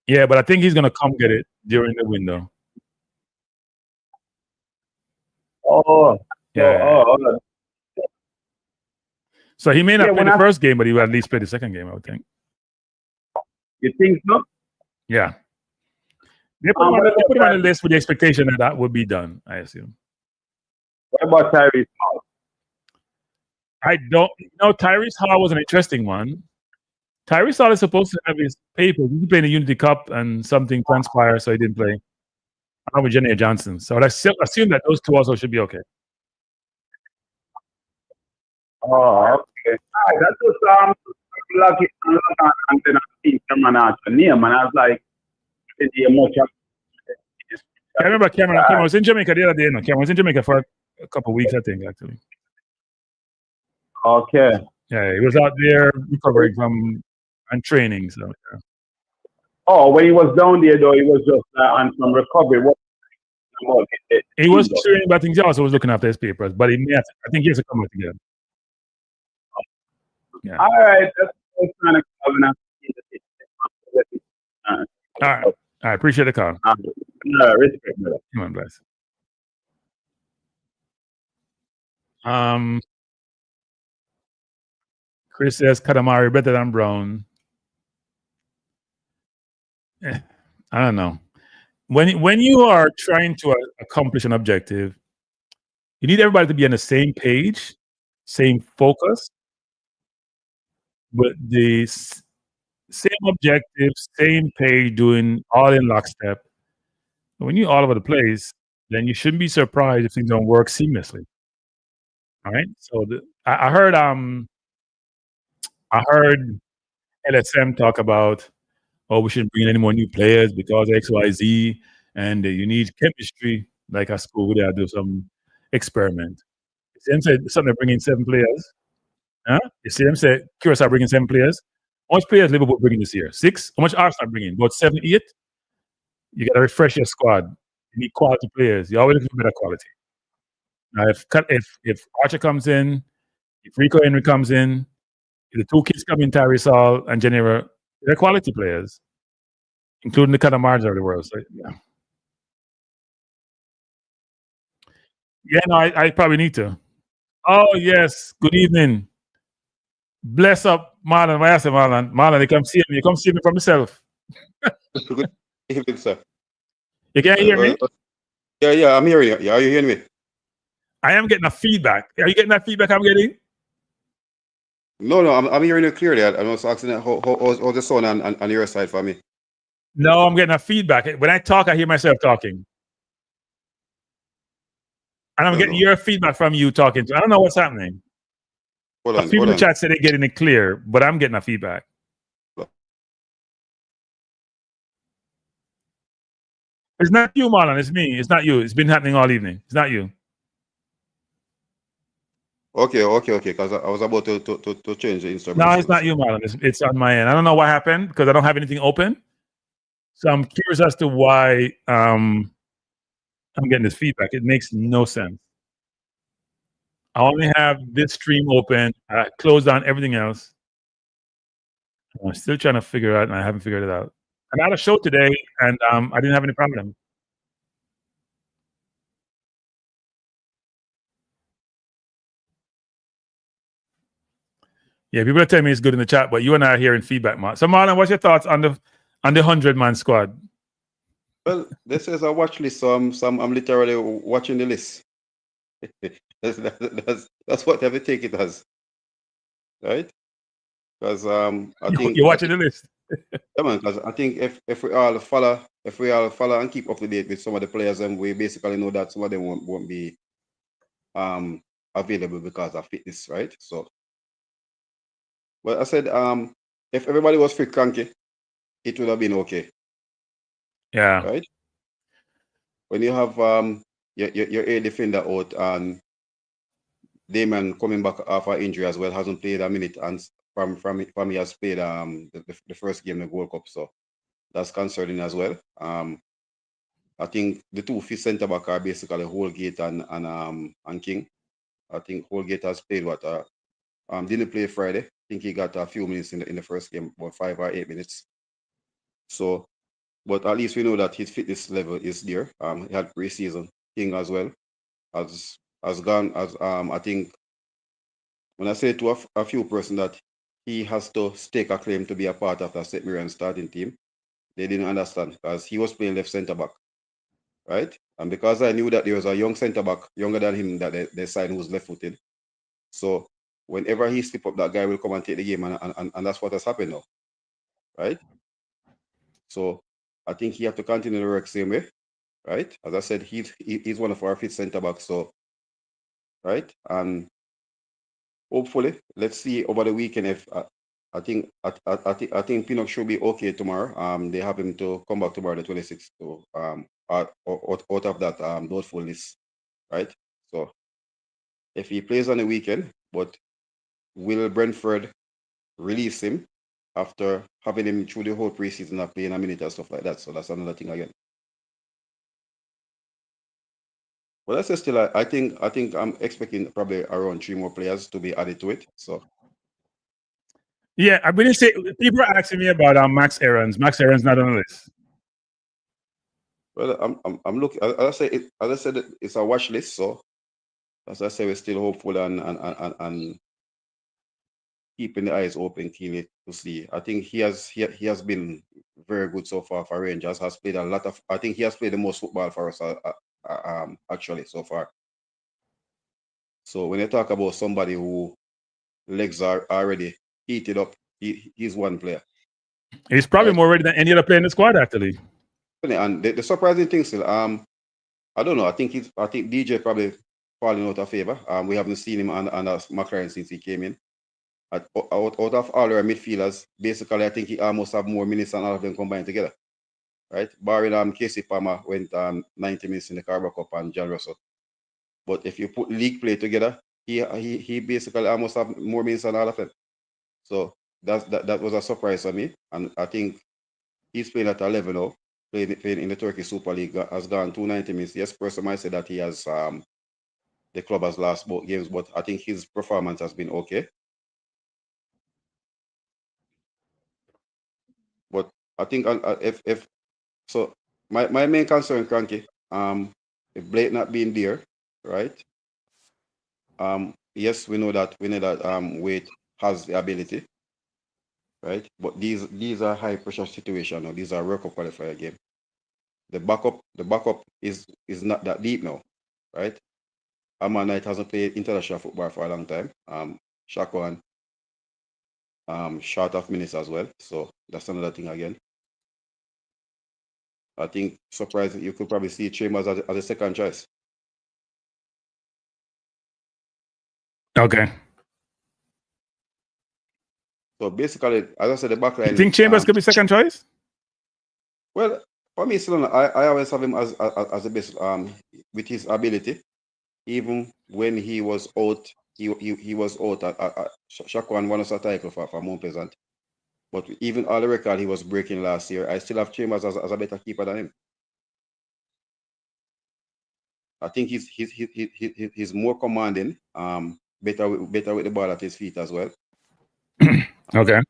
Yeah, but I think he's gonna come get it during the window. Oh, yeah. Oh. So he may not play the first game, but he will at least play the second game, I would think. You think so? Yeah. They put him on the list with the expectation that would be done, I assume. What about Tyrese Hall? Tyrese Hall was an interesting one. Tyrese Hall is supposed to have his papers. He played in the Unity Cup and something transpired, so he didn't play. I'm with Jenny Johnson. So I assume that those two also should be okay. Oh, okay. That was lucky and then I see Cameron out the name, and I was like, is he a much? I remember Cameron was in Jamaica the other day. No, Cameron was in Jamaica for a couple of weeks, I think, actually. Okay. Yeah, he was out there recovering from and training. So. Yeah. Oh, when he was down there, though, he was just on some recovery. He was training, but I think he also was looking after his papers. But I think he has to come back again. Yeah. All right, that's kind of all right. I appreciate the call. Respect, brother. Come on, bless. Chris says Katamari better than Brown. I don't know. When you are trying to accomplish an objective, you need everybody to be on the same page, same focus, with the same objective, same page, doing all in lockstep. When you're all over the place, then you shouldn't be surprised if things don't work seamlessly. All right. So I heard LSM talk about, oh, we shouldn't bring in any more new players because XYZ, and you need chemistry. Like at school, they do some experiment. You see them say something, bring in 7 players. Huh? You see them say Curacao bringing 7 players. How much players Liverpool bringing this year? 6. How much Arsenal bringing? About 7, 8. You got to refresh your squad. You need quality players. You always looking for better quality. Now, if Archer comes in, if Rico Henry comes in, if the 2 kids come in, Tyrese Hall and Geneva, they're quality players, including the kind of margin of the world. So, yeah. Yeah, no, I probably need to. Oh, yes. Good evening. Bless up, Marlon. Why I say Marlon? Marlon, you come see me. You come see me from yourself. Good evening, sir. You can't hear me? Yeah, I'm hearing you. Yeah, are you hearing me? I am getting a feedback. Are you getting that feedback I'm getting? No, I'm hearing you clearly. I'm just asking how's the sound on your side for me? No, I'm getting a feedback. When I talk, I hear myself talking. And I'm getting your feedback from you talking to. I don't know what's happening. Hold on. People in the chat said they're getting it clear, but I'm getting a feedback. It's not you, Marlon. It's me. It's not you. It's been happening all evening. It's not you. Okay. Because I was about to change the instrument. No, it's not you, Marlon. It's on my end. I don't know what happened because I don't have anything open. So I'm curious as to why I'm getting this feedback. It makes no sense. I only have this stream open. I closed down everything else. I'm still trying to figure it out, and I haven't figured it out. I had a show today, and I didn't have any problem. Yeah, people are telling me it's good in the chat, but you and I are hearing feedback, Mark. So, Marlon, what's your thoughts on the 100-man squad? Well, this is a watch list, so I'm literally watching the list. that's what I take it as, right? Because I think you're watching the list. Yeah, man. Because I think if we all follow and keep up to date with some of the players, and we basically know that some of them won't be available because of fitness, right? So, but I said if everybody was fit cranky, it would have been okay. Yeah. Right. When you have your A defender out and Damon coming back after injury as well, hasn't played a minute, and from he has played the first game of the World Cup, so that's concerning as well. I think the 2 fit centre back are basically Holgate and King. I think Holgate has played didn't play Friday. I think he got a few minutes in the first game, about 5 or 8 minutes. So, but at least we know that his fitness level is there. He had pre-season. King as well has gone as I think when I say to a few person that he has to stake a claim to be a part of the St. Mirren starting team, they didn't understand because he was playing left centre back, right? And because I knew that there was a young centre back, younger than him, that they signed who's left-footed. So whenever he slip up, that guy will come and take the game, and that's what has happened now. right? So I think he have to continue to work same way, right? As I said, he's one of our fit centre backs, so right, and hopefully, let's see over the weekend if I think Pinnock should be okay tomorrow. They have him to come back tomorrow, the 26th, to out of that doubtful list, right? So if he plays on the weekend, but will Brentford release him after having him through the whole preseason, not playing a minute and stuff like that? So that's another thing again. Well, that's still. I think I'm expecting probably around 3 more players to be added to it. So Yeah, I'm going to say people are asking me about Max Aarons. Max Aarons not on the list. well, I'm looking. As I said, it's a watch list. So as I say, we're still hopeful and keeping the eyes open keenly to see. I think he has been very good so far for Rangers. Has played a lot of. I think he has played the most football for us actually so far. So when you talk about somebody who legs are already heated up, he's one player. He's probably Right. more ready than any other player in the squad, actually. And the surprising thing still, I don't know. I think DJ probably falling out of favor. We haven't seen him on McClaren since he came in. Out of all our midfielders, basically, I think he almost have more minutes than all of them combined together, right? Barring Casey Palmer went 90 minutes in the Carabao Cup and John Russell. But if you put league play together, he basically almost have more minutes than all of them. So that was a surprise for me, and I think he's playing at a level now. Playing in the Turkish Super League, has gone 290 minutes. Yes, person might say that he has the club has lost both games, but I think his performance has been okay. But I think if so, my main concern, Cranky, if Blake not being there, right? Yes, we know that Wade has the ability, right? But these are high pressure situations. No? These are World Cup qualifier game. The backup is not that deep now, right? Amman Knight hasn't played international football for a long time. Shaquan, short of minutes as well. So that's another thing again. I think surprising you could probably see Chambers as a second choice. Okay. So basically, as I said, the back line. You think Chambers could be second choice? Well, for me, still, I always have him as the best with his ability. Even when he was out, he was out at Shaquan won us a title for Mount Pleasant. But even all the record he was breaking last year, I still have Chambers as a better keeper than him. I think he's more commanding, better with the ball at his feet as well. Okay.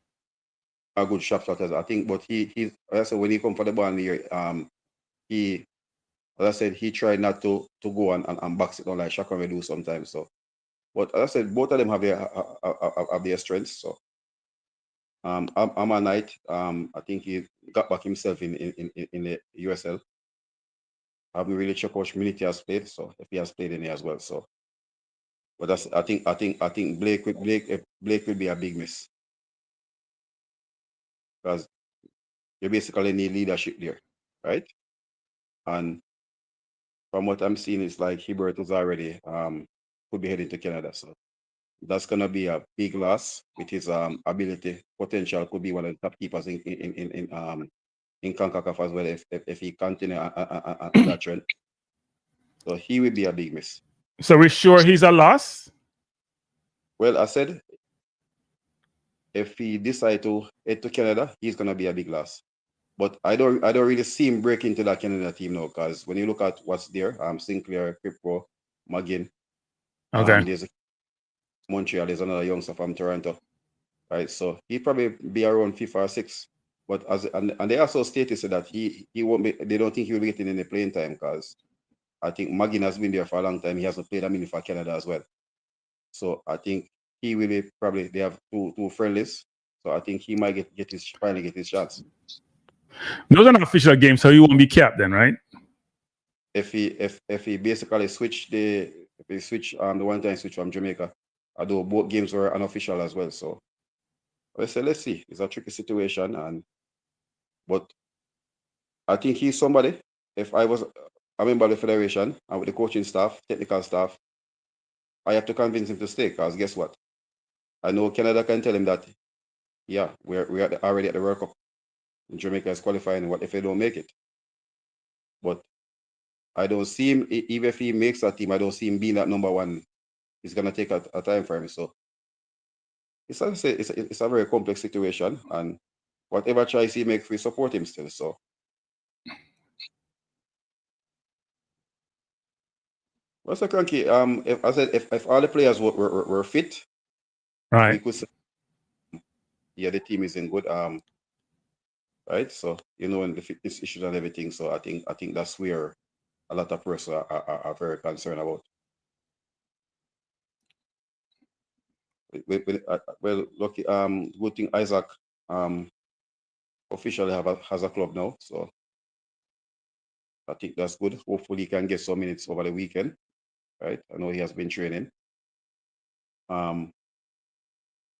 A good shot shotter, I think, but he's as I said, when he come for the ball here, he as I said, he tried not to go and box it on like Shaka will do sometimes. So, but as I said, both of them have their strengths. So, Amman Knight, I think he got back himself in the USL. I haven't really checked how much minute he has played, so if he has played any as well. So, but that's I think Blake will be a big miss because you basically need leadership there, right? And from what I'm seeing, it's like Hibbert is already could be heading to Canada. So that's gonna be a big loss with his ability, potential could be one of the top keepers in CONCACAF as well if he continue on that trend. So he will be a big miss. So we're sure he's a loss? Well, I said if he decide to head to Canada, he's gonna be a big loss. But I don't really see him break into that Canada team now, because when you look at what's there, Sinclair, Crippo, McGinn, Okay. there's Montreal, there's another youngster from Toronto, right? So he probably be around 5th or 6th. But and they also stated that he won't be. They don't think he will be getting any playing time because I think McGinn has been there for a long time. He hasn't played a minute for Canada as well. So I think he will be probably. They have two friendlies. So I think he might finally get his chance. Those are not official games, so he won't be capped then, right? If he basically the one-time switch from Jamaica, although both games were unofficial as well. So let's see. It's a tricky situation, and But I think he's somebody. If I was a member of the federation and with the coaching staff, technical staff, I have to convince him to stay. Because guess what? I know Canada can tell him that, yeah, we're already at the World Cup. Jamaica is qualifying. What if they don't make it? But I don't see him. Even if he makes that team, I don't see him being that number one. It's gonna take a time for him. So it's it's a very complex situation, and whatever choice he makes, we support him still. So. What's the cranky? If I said if all the players were fit, Right. we could say, yeah, the team is in good right. So and the fitness issues and everything. So I think that's where a lot of persons are very concerned about. Well, lucky good thing Isaac officially has a club now. So I think that's good. Hopefully he can get some minutes over the weekend. Right. I know he has been training.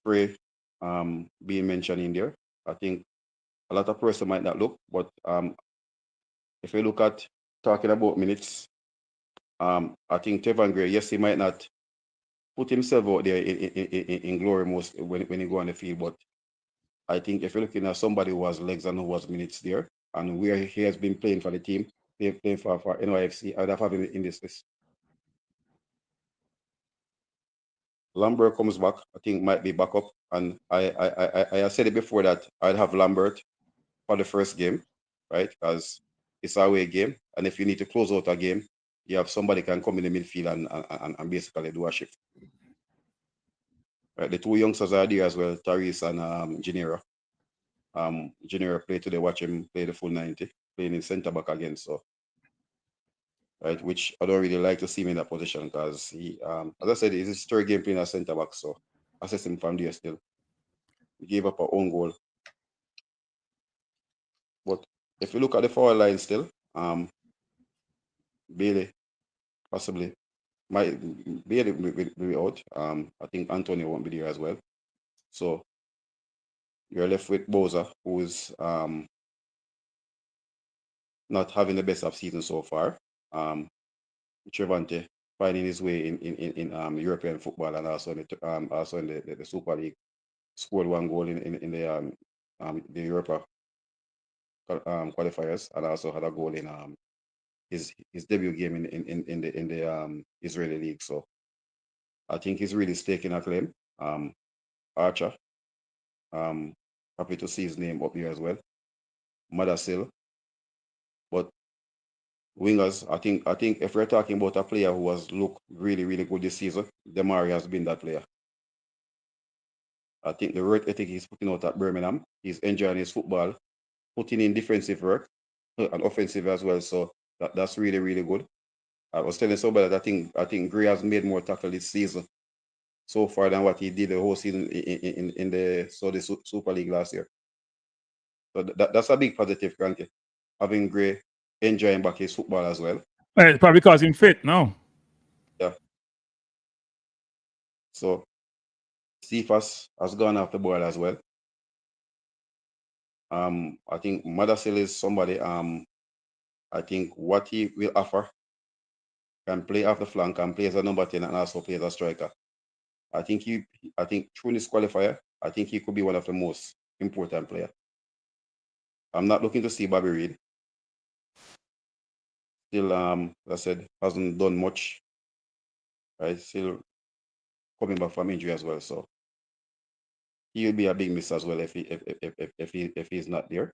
Pray being mentioned in there. I think a lot of person might not look, but if you look at talking about minutes, I think Tevan Gray, yes, he might not put himself out there in glory most when he go on the field, but I think if you're looking at somebody who has legs and who has minutes there, and where he has been playing for the team, playing for NYFC, I'd have him in this list. Lambert comes back, I think might be back up, and I said it before that I'd have Lambert for the first game, right? Because it's our away game, and if you need to close out a game, you have somebody can come in the midfield and basically do a shift. Right, the two youngsters are there as well, Tyrese and Genera. Genera played today, watch him play the full 90, playing in centre back again. So, right, which I don't really like to see him in that position because he, as I said, he's his third game playing as centre back. So, assess him from there still. He gave up our own goal. But if you look at the forward line still, Bailey possibly might Bailey will be out. I think Antonio won't be there as well. So you're left with Boza, who's not having the best of season so far. Trevante finding his way in European football and also in the Super League, scored one goal in the Europa qualifiers, and also had a goal in his debut game in the Israeli league. So I think he's really staking a claim. Archer, happy to see his name up here as well. Madasil, but wingers, I think if we're talking about a player who has looked really, really good this season, Demari has been that player. I think the work ethic he's putting out at Birmingham, he's enjoying his football, putting in defensive work and offensive as well. So that's really, really good. I was telling somebody that I think Gray has made more tackle this season so far than what he did the whole season in the Saudi Super League last year. So that's a big positive, Cranky. Having Gray enjoying back his football as well. It's probably because he's fit, no? Yeah. So Cephas has gone off the board as well. I think Madasil is somebody. I think what he will offer can play off the flank, can play as a number 10 and also play as a striker. I think through this qualifier, I think he could be one of the most important players. I'm not looking to see Bobby Reid. Still, as I said, hasn't done much. Right, still coming back from injury as well. So he will be a big miss as well if he's not there.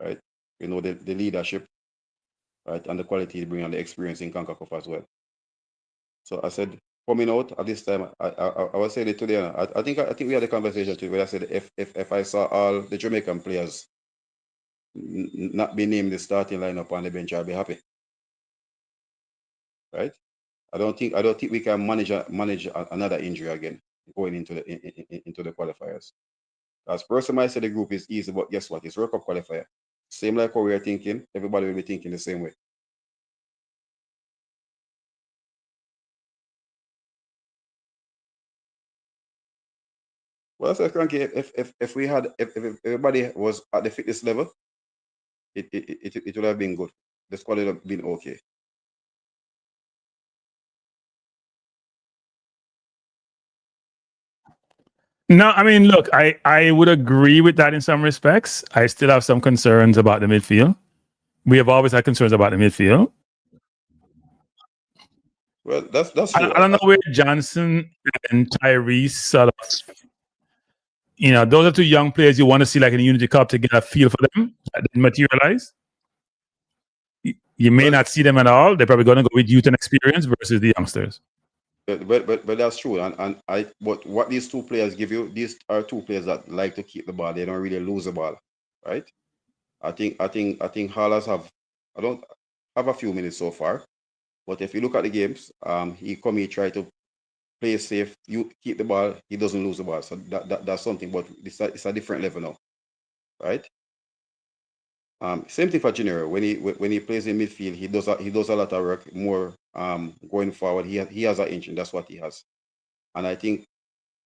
Right, the leadership, right, and the quality he brings and the experience in CONCACAF as well. So I said, coming out at this time, I was saying it today. I think we had a conversation today where I said if I saw all the Jamaican players not be named the starting lineup on the bench, I'd be happy. Right? I don't think we can manage another injury again going into the qualifiers. As person might say the group is easy, but guess what? It's World Cup qualifier. Same like what we are thinking. Everybody will be thinking the same way. Well, I said, Cranky, if everybody was at the fitness level, it would have been good. The squad would have been okay. No, I mean, look, I would agree with that in some respects. I still have some concerns about the midfield. We have always had concerns about the midfield. Well, that's true. I don't know where Johnson and Tyrese sort of, those are two young players you want to see like in the Unity Cup to get a feel for them that didn't materialize. You may not see them at all. They're probably going to go with youth and experience versus the youngsters. But that's true. But what these two players give you, these are two players that like to keep the ball. They don't really lose the ball, right? I think Hallers I don't have a few minutes so far, but if you look at the games, he try to play safe, you keep the ball, he doesn't lose the ball. So that's something, but it's a different level now, right? Same thing for Junior. When he plays in midfield, he does a lot of work more going forward. He has an inch, and that's what he has. And I think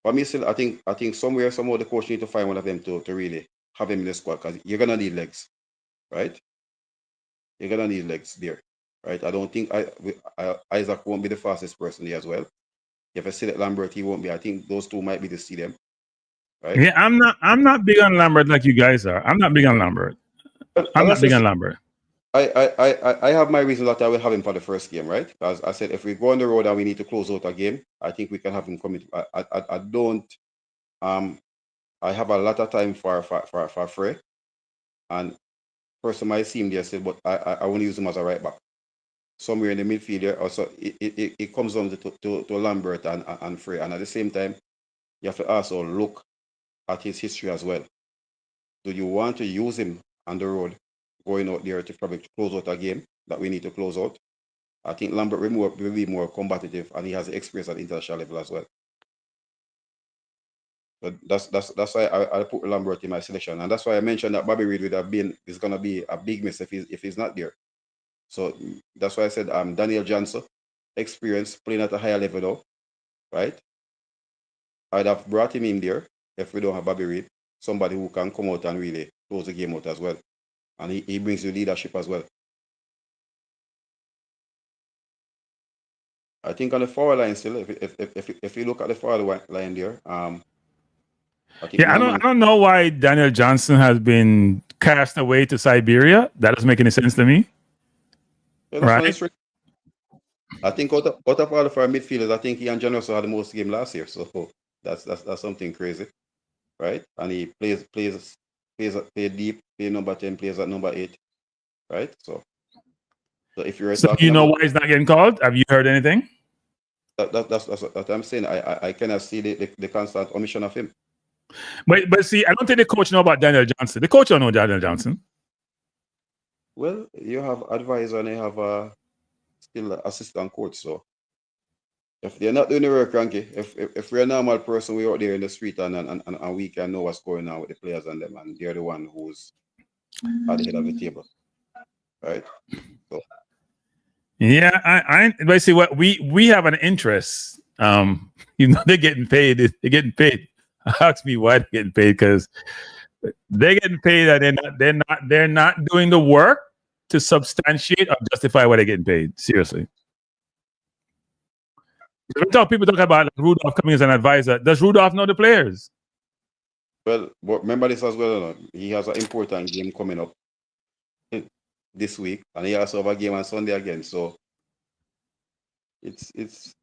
for me still, I think somehow the coach need to find one of them to really have him in the squad, because you're gonna need legs, right? You're gonna need legs there, right? I don't think Isaac won't be the fastest person there as well. If I see that Lambert, he won't be. I think those two might be the see them, right? Yeah, I'm not big on Lambert like you guys are. I'm not big on Lambert. I'm not big on Lambert. I have my reasons that I will have him for the first game, right? As I said, if we go on the road and we need to close out a game, I think we can have him coming. I don't. I have a lot of time for Frey, and first time I see him there, said, but I want to use him as a right back, somewhere in the midfield there. Also, it comes down to Lambert and Frey, and at the same time, you have to also look at his history as well. Do you want to use him on the road, going out there to probably close out a game that we need to close out? I think Lambert will be more combative, and he has the experience at international level as well. So that's why I put Lambert in my selection, and that's why I mentioned that Bobby Reid is going to be a big miss if he's not there. So that's why I said Daniel Johnson, experience, playing at a higher level now, right? I'd have brought him in there if we don't have Bobby Reid, somebody who can come out and really close the game out as well. And he brings you leadership as well. I think on the forward line still, if you look at the forward line there, I don't know why Daniel Johnson has been cast away to Siberia. That doesn't make any sense to me. Yeah, right? I think out of all of our midfielders, I think he and John also had the most game last year. So that's something crazy, right? And he plays deep, play number 10, plays at number 8, right? So if you're you know why he's not getting called? Have you heard anything? That's what I'm saying. I cannot see the constant omission of him. But see, I don't think the coach know about Daniel Johnson. The coach don't know Daniel Johnson. Well, you have advisor and you have still assistant coach. So if they're not doing the work, Ranky, if we're a normal person, we're out there in the street and we can know what's going on with the players and them, and they're the one who's at the head of the table, right? So. Yeah, but see what we have an interest. They're getting paid. They're getting paid. Ask me why they're getting paid, because they're getting paid and they're not doing the work to substantiate or justify why they're getting paid. Seriously. People talk about Rudolph coming as an advisor. Does Rudolph know the players? Well, remember this as well. He has an important game coming up this week, and he also have a game on Sunday again. So it's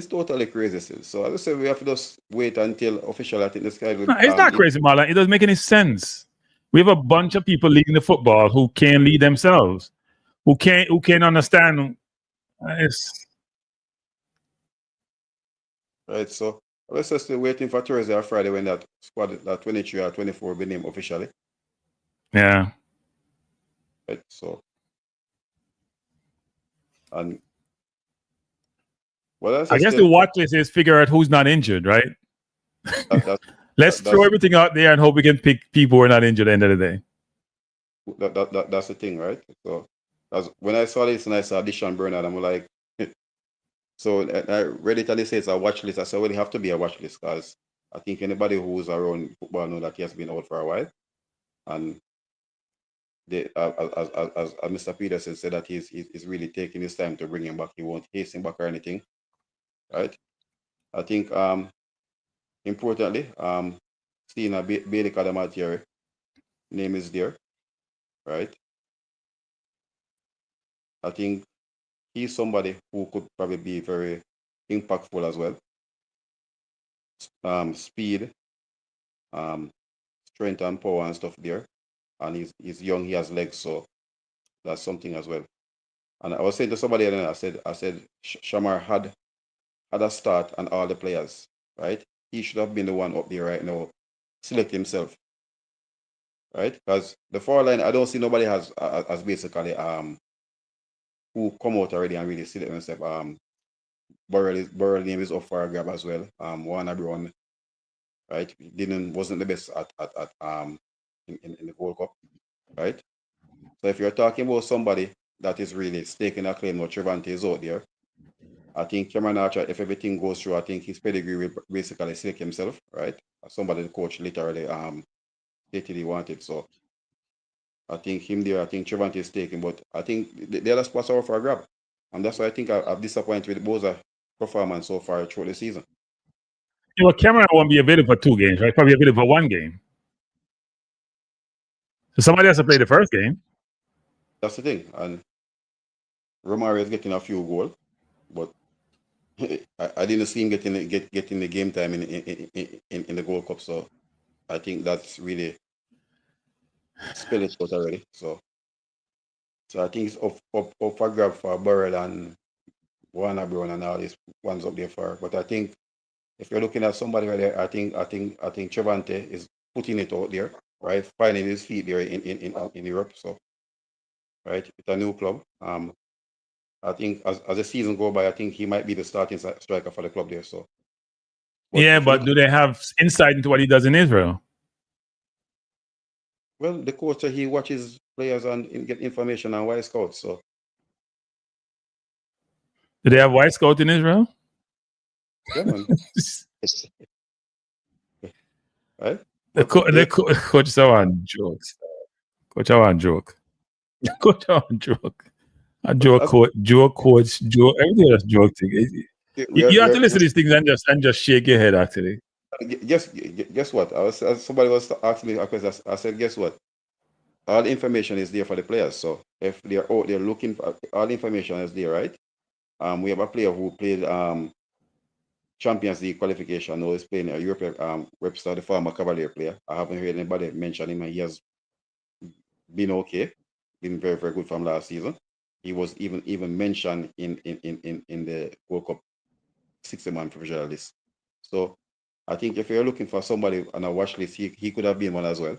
totally crazy still. So as I said, we have to just wait until official. I think this guy will. It's not crazy, Marlon. It doesn't make any sense. We have a bunch of people leading the football who can't lead themselves, who can't understand. Right. So let's just still waiting for Thursday or Friday when that squad, that 23 or 24, will be named officially. Yeah. Right. So. And. Well, I guess the watchlist is figure out who's not injured, right? Let's throw everything out there and hope we can pick people who are not injured at the end of the day. That's the thing, right? So when I saw this and I saw Dishon Bernard, I'm like, so I read it and they say it's a watch list. I said, well, it have to be a watch list, because I think anybody who's around football know that he has been out for a while. And as Mr. Peterson said, that he's really taking his time to bring him back. He won't hasten back or anything, right? I think importantly, seeing a Bailey Kadamatieri name is there, right? I think he's somebody who could probably be very impactful as well. Speed, strength and power and stuff there. And he's young, he has legs, so that's something as well. And I was saying to somebody, I said Shamar had a start on all the players, right? He should have been the one up there right now, select himself, right? Because the forward line, I don't see nobody has basically who come out already and really select themselves. Burrell name is up for a grab as well. Warner Brown, right? Wasn't the best at in the World Cup, right? So if you're talking about somebody that is really staking a claim, or Trevante is out there, I think Cameron Archer, if everything goes through, I think his pedigree will basically select himself, right? Somebody the coach literally stated he wanted. So I think him there, I think Trevante is taking, but I think the other spots are for a grab. And that's why I think I'm disappointed with Boza performance so far through the season. Well, Cameron won't be available for 2 games, right? Probably available for 1 game. So somebody has to play the first game. That's the thing. And Romario is getting a few goals, but I didn't see him getting the game time in the World Cup. So I think that's really spell it out already. So I think it's up for grab for Burrell and Warner Brown and all these ones up there for. But I think if you're looking at somebody right there, I think Trevante is putting it out there, right? Finding his feet there in Europe. So right, it's a new club. I think as the season go by, I think he might be the starting striker for the club there. So but do they have insight into what he does in Israel? Well, the coach he watches players and get information on Y Scouts. So do they have Y Scout in Israel? yeah, man. Right? The coach so on jokes. Coach I want joke. Coach I want joke. A joke coach, everything is joke thing. You have to listen to these things and just shake your head actually. Guess what? Somebody was asking me a question. I said, guess what? All the information is there for the players. So if they're out there looking for all the information is there, right? We have a player who played Champions League qualification. Now he's playing a European Webster, the former Cavalier player. I haven't heard anybody mention him, and he has been okay, been very, very good from last season. He was even mentioned in the World Cup 60-man professional list. So I think if you're looking for somebody on a watch list, he could have been one as well.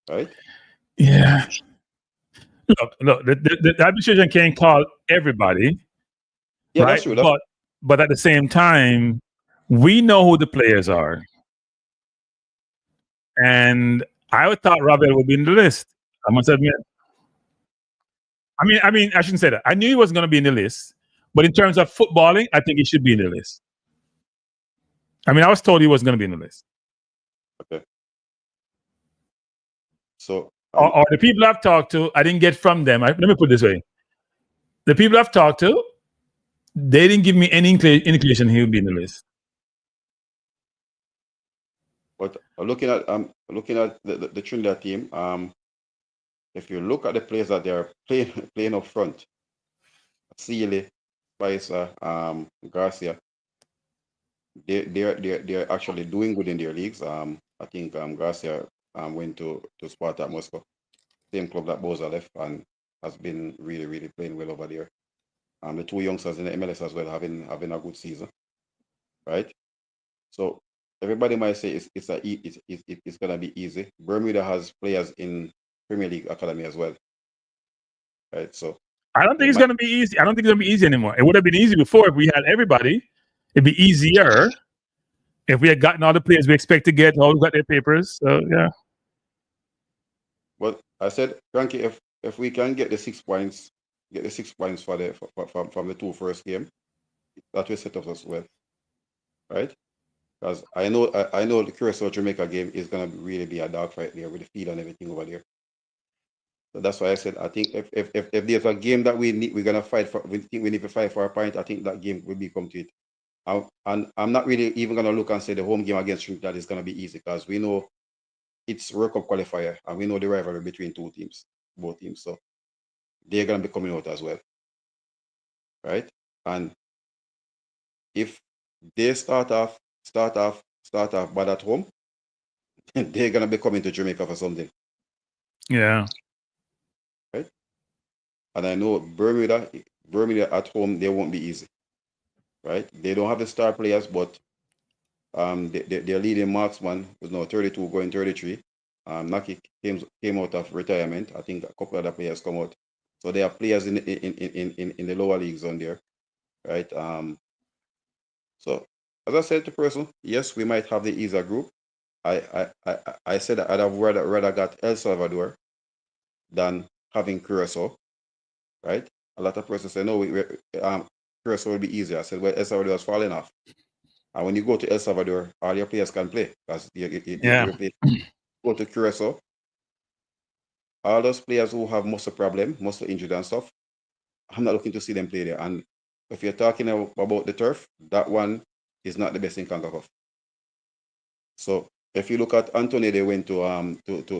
Right? Yeah. Look, the administration can't call everybody. Yeah, right? That's true. But at the same time, we know who the players are. And I thought Ravel would be in the list. I must admit. I mean, I shouldn't say that. I knew he wasn't going to be in the list. But in terms of footballing, I think he should be in the list. I mean, I was told he wasn't going to be in the list. Okay. So, or the people I've talked to, I didn't get from them. Let me put it this way. The people I've talked to, they didn't give me any indication he would be in the list. But looking at the Trinidad team, if you look at the players that they are playing up front, Sealy, Spicer, Garcia, they're actually doing good in their leagues. I think Garcia went to Spartak Moscow, same club that Boza left, and has been really, really playing well over there. The 2 youngsters in the MLS as well having a good season, right? So everybody might say it's gonna be easy. Bermuda has players in Premier League Academy as well, right? So I don't think it's gonna be easy. I don't think it's gonna be easy anymore. It would have been easy before if we had everybody. It'd be easier if we had gotten all the players we expect to get, all who got their papers. So yeah. Well, I said, Frankie, if we can get the 6 points, for from the 2 first game, that will set us as well, right? Because I know the Curacao Jamaica game is gonna really be a dogfight there with the field and everything over there. So that's why I said I think if there's a game that we're gonna fight for, we think we need to fight for a point. I think that game will be complete. And I'm not really even gonna look and say the home game against Trinidad is gonna be easy because we know it's World Cup qualifier and we know the rivalry between both teams. So they're gonna be coming out as well, right? And if they start off bad at home, they're gonna be coming to Jamaica for something. Yeah. Right? And I know Bermuda at home, they won't be easy. Right? They don't have the star players, but their leading marksman was now 32 going 33. Naki came out of retirement. I think a couple other players come out. So there are players in the lower leagues on there. Right? So as I said to person, yes, we might have the easier group. I said I'd have rather got El Salvador than having Curacao, right? A lot of persons say, no, Curacao will be easier. I said, well, El Salvador is falling off. And when you go to El Salvador, all your players can play. Because you go to Curacao, all those players who have muscle problem, muscle injury and stuff, I'm not looking to see them play there. And if you're talking about the turf, that one is not the best in CONCACAF. So if you look at Anthony, they went to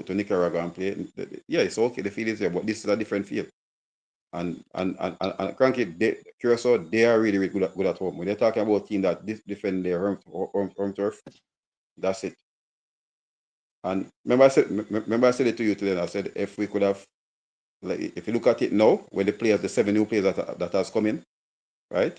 Nicaragua and played. Yeah, it's okay. The field is there, but this is a different field. And Cranky, Curacao, they are really, really good at home. When they're talking about team that defend their home turf, that's it. And remember I said it to you today. I said if we could have, like, if you look at it now, when the 7 new players that has come in, right?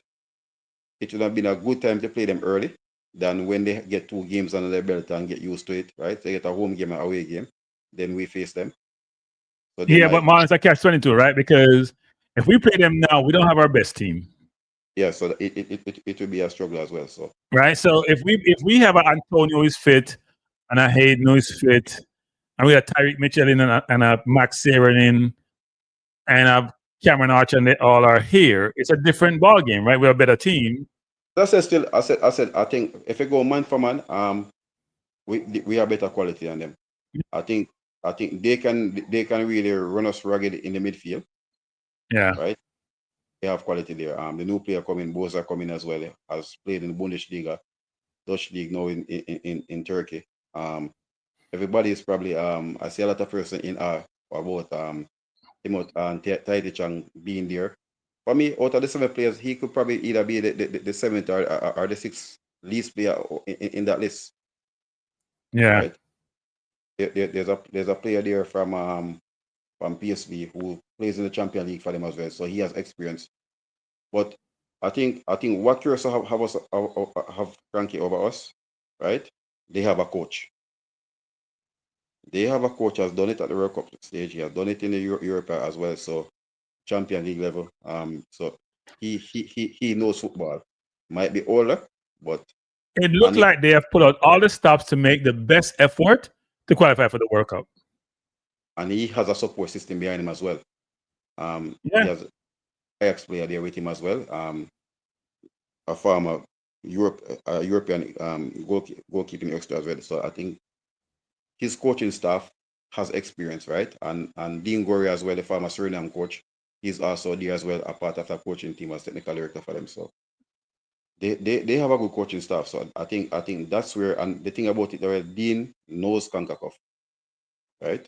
It would have been a good time to play them early than when they get 2 games under their belt and get used to it, right? They get a home game and away game, then we face them. So yeah, but Marlon, it's a catch-22, right? Because if we play them now, we don't have our best team. Yeah, so it will be a struggle as well. So right. So if we have an Antonio who is fit and a Hayden who is fit, and we have Tyreek Mitchell in and a Max Saron in and a Cameron Archer, and they all are here, it's a different ball game, right? We're a better team. I said I think if we go man for man, we have better quality than them. I think they can really run us rugged in the midfield. Yeah. Right. They have quality there. The new player coming, Boz are coming as well. Has played in the Bundesliga, Dutch league now in Turkey. Everybody is probably I see a lot of person in about Timot and Taitichang being there. For me, out of the 7 players, he could probably either be the 7th or the 6th least player in that list. Yeah. Right? There's a player there from PSV who plays in the Champions League for them as well, so he has experience. But I think what Curacao have Frankie over us, right? They have a coach. They have a coach who has done it at the World Cup stage. He has done it in the Europe as well, so Champions League level. So he knows football. Might be older, but it looks like they have put out all the stops to make the best effort to qualify for the World Cup. And he has a support system behind him as well. He has an Ajax player there with him as well. A former European goalkeeping extra as well. So I think his coaching staff has experience, right? And Dean Gorey as well, the former Suriname coach, he's also there as well, a part of the coaching team as technical director for them. So they have a good coaching staff. So I think that's where, and the thing about it, Dean knows CONCACAF, right?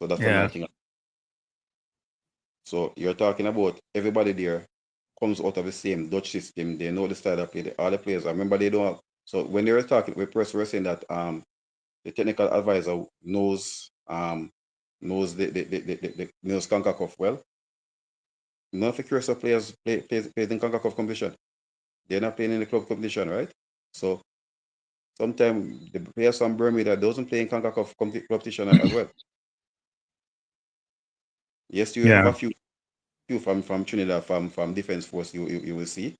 So that's another thing. So you're talking about everybody there comes out of the same Dutch system. They know the style of play. All the players, I remember they don't have. So when they were talking, we were saying that the technical advisor knows knows CONCACAF well. None of the Curacao players plays in CONCACAF competition. They're not playing in the club competition, right? So sometimes the players from Bermuda doesn't play in CONCACAF competition as well. Yes, you have a few from Trinidad, from Defense Force, you will see,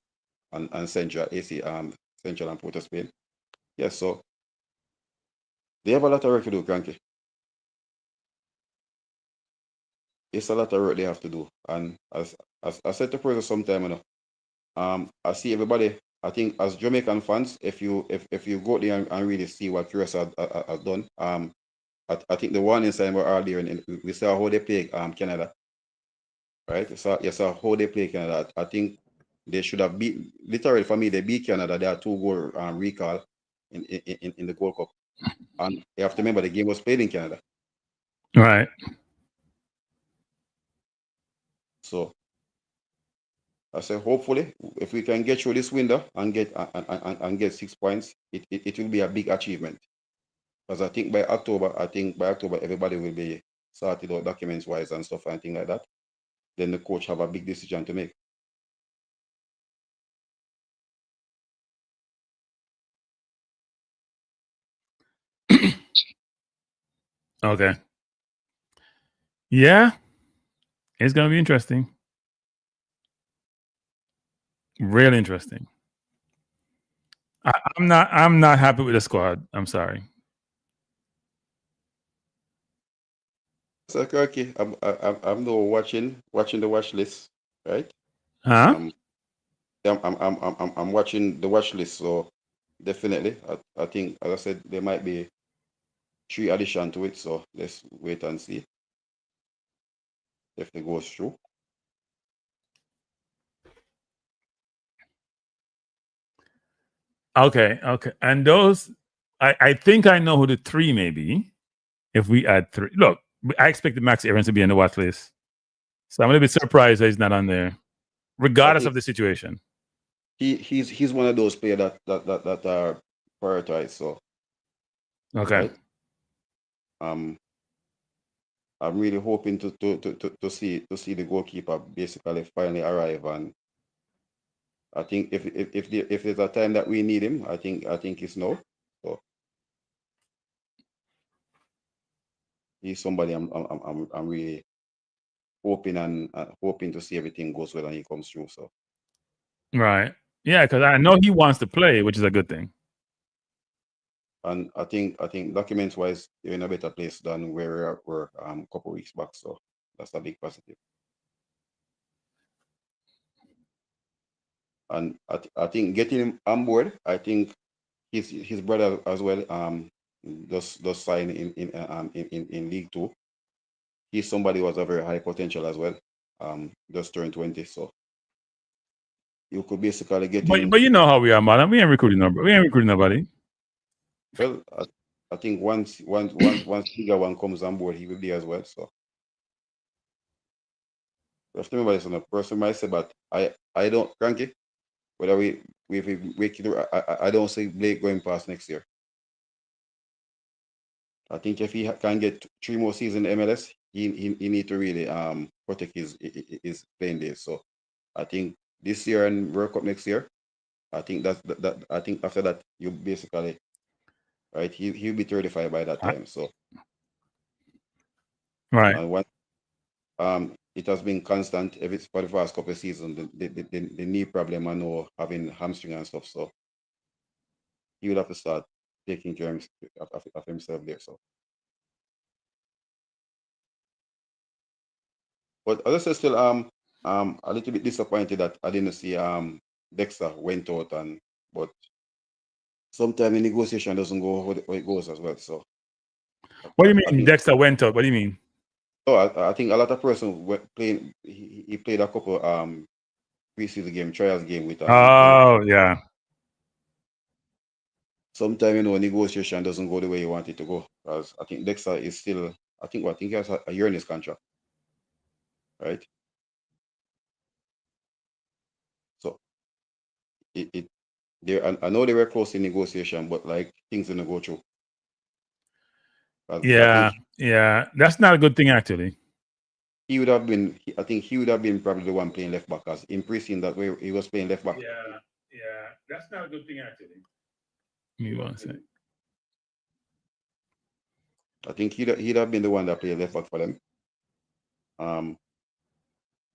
and Central AC, Central and Port of Spain. Yes, so they have a lot of work to do, Cranky. It's a lot of work they have to do, and as I said to person sometime, you know, I see everybody. I think as Jamaican fans, if you go there and really see what Curacao has done, I think the warning sign were earlier, and we saw how they play Canada, right? You saw how they play Canada. I think they should have beat, literally for me, they beat Canada. They are 2-goal recall in the World Cup. And you have to remember the game was played in Canada. Right. So I say hopefully if we can get through this window and get 6 points, it will be a big achievement. Because I think by October everybody will be sorted out documents wise and stuff and things like that. Then the coach have a big decision to make. Okay. Yeah. It's gonna be interesting. Real interesting. I'm not happy with the squad. I'm sorry. So Kirky, I'm now watching the watch list, right? Huh? I'm watching the watch list, so definitely I think, as I said, there might be 3 addition to it, so let's wait and see if it goes through. Okay. And those, I think I know who the 3 may be. If we add 3, look, I expected Max Evans to be on the watch list, so I'm a little bit surprised that he's not on there, regardless of the situation. He's one of those players that are prioritized. So okay, right? I'm really hoping to see the goalkeeper basically finally arrive, and I think if there's a time that we need him, I think it's now. So he's somebody I'm really hoping to see everything goes well and he comes through. So right, yeah, because I know he wants to play, which is a good thing. And I think documents wise, you're in a better place than where we were a couple weeks back. So that's a big positive. And I think getting him on board, I think his brother as well does sign in League Two. He's somebody who has a very high potential as well. Just turned 20, so you could basically get him. But you know how we are, man. We ain't recruiting nobody. Well, I think once bigger one comes on board, he will be as well. So you have to remember this on a person might say, but I don't, Cranky, whether we I don't see Blake going past next year. I think if he can get 3 more seasons in MLS, he need to really protect his playing days. So I think this year and World Cup next year, I think that I think after that you basically right, he'll be 35 by that time. So right, and what it has been constant if it's for the past couple of seasons, the knee problem and no having hamstring and stuff. So he will have to start taking care of himself there. So but as I said, still a little bit disappointed that I didn't see Dexter went out, but sometimes the negotiation doesn't go how it goes as well. So what do you mean Dexter went out? What do you mean? So I think a lot of persons were playing. He played a couple preseason game, trials game with. Oh yeah. Sometimes negotiation doesn't go the way you want it to go. Because I think Dexter is still. I think he has a year in his contract, right? So I know they were close in negotiation, but like things didn't go through. Yeah, that's not a good thing actually. He would have been. I think he would have been probably the one playing left back, as in preseason that way he was playing left back. Yeah, that's not a good thing actually. Give me one second. I think he'd have been the one that played left back for them.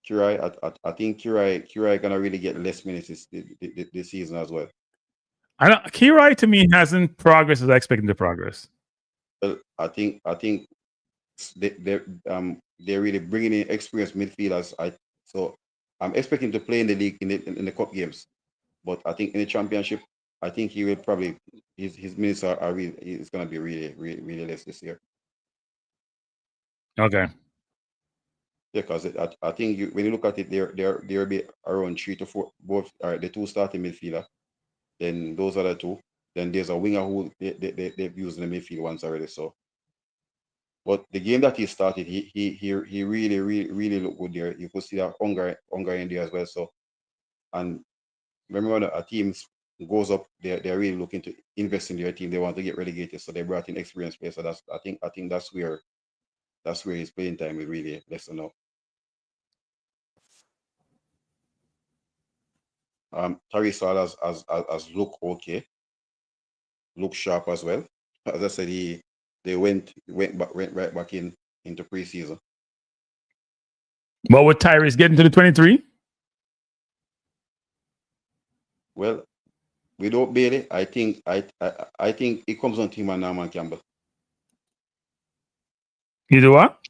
Kirai, I think Kirai gonna really get less minutes this season as well. Kirai to me hasn't progressed as I expected to progress. Well, I think they're really bringing in experienced midfielders. So I'm expecting to play in the league in the cup games, but I think in the championship, I think he will probably his minutes are really it's gonna be really less this year. Okay. Yeah, because I think when you look at it, there be around 3 to 4, both the two starting midfielder. Then those other two. Then there's a winger who they've used in the midfield once already. So, but the game that he started, he really looked good there. You could see that hunger in there as well. So, and remember when a team goes up, they're really looking to invest in their team. They want to get relegated, so they brought in experienced players. So I think that's where his playing time is really less enough. Tariq Sall has looked okay, looked sharp as well. As I said, they went right back into preseason. But with Tyrese getting to the 23? Well, without Bailey, I think it comes on to him and Norman Campbell. You do what?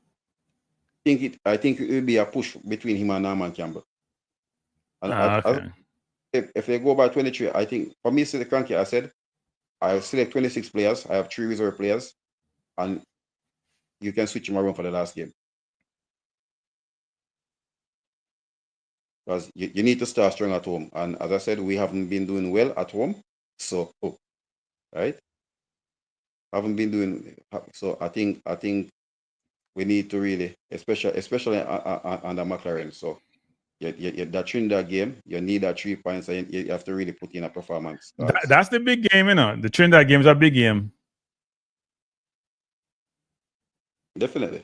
I think it will be a push between him and Norman Campbell. And Okay. if they go by 23, I think for me, the cranky, I said I select 26 players. I have 3 reserve players, and you can switch them around for the last game. Because you need to start strong at home. And as I said, we haven't been doing well at home. So, right? Haven't been doing so. I think we need to really, especially under McClaren. So, that Trinidad game, you need that 3 points, and you have to really put in a performance. That's the big game, you know. The Trinidad game is a big game. Definitely.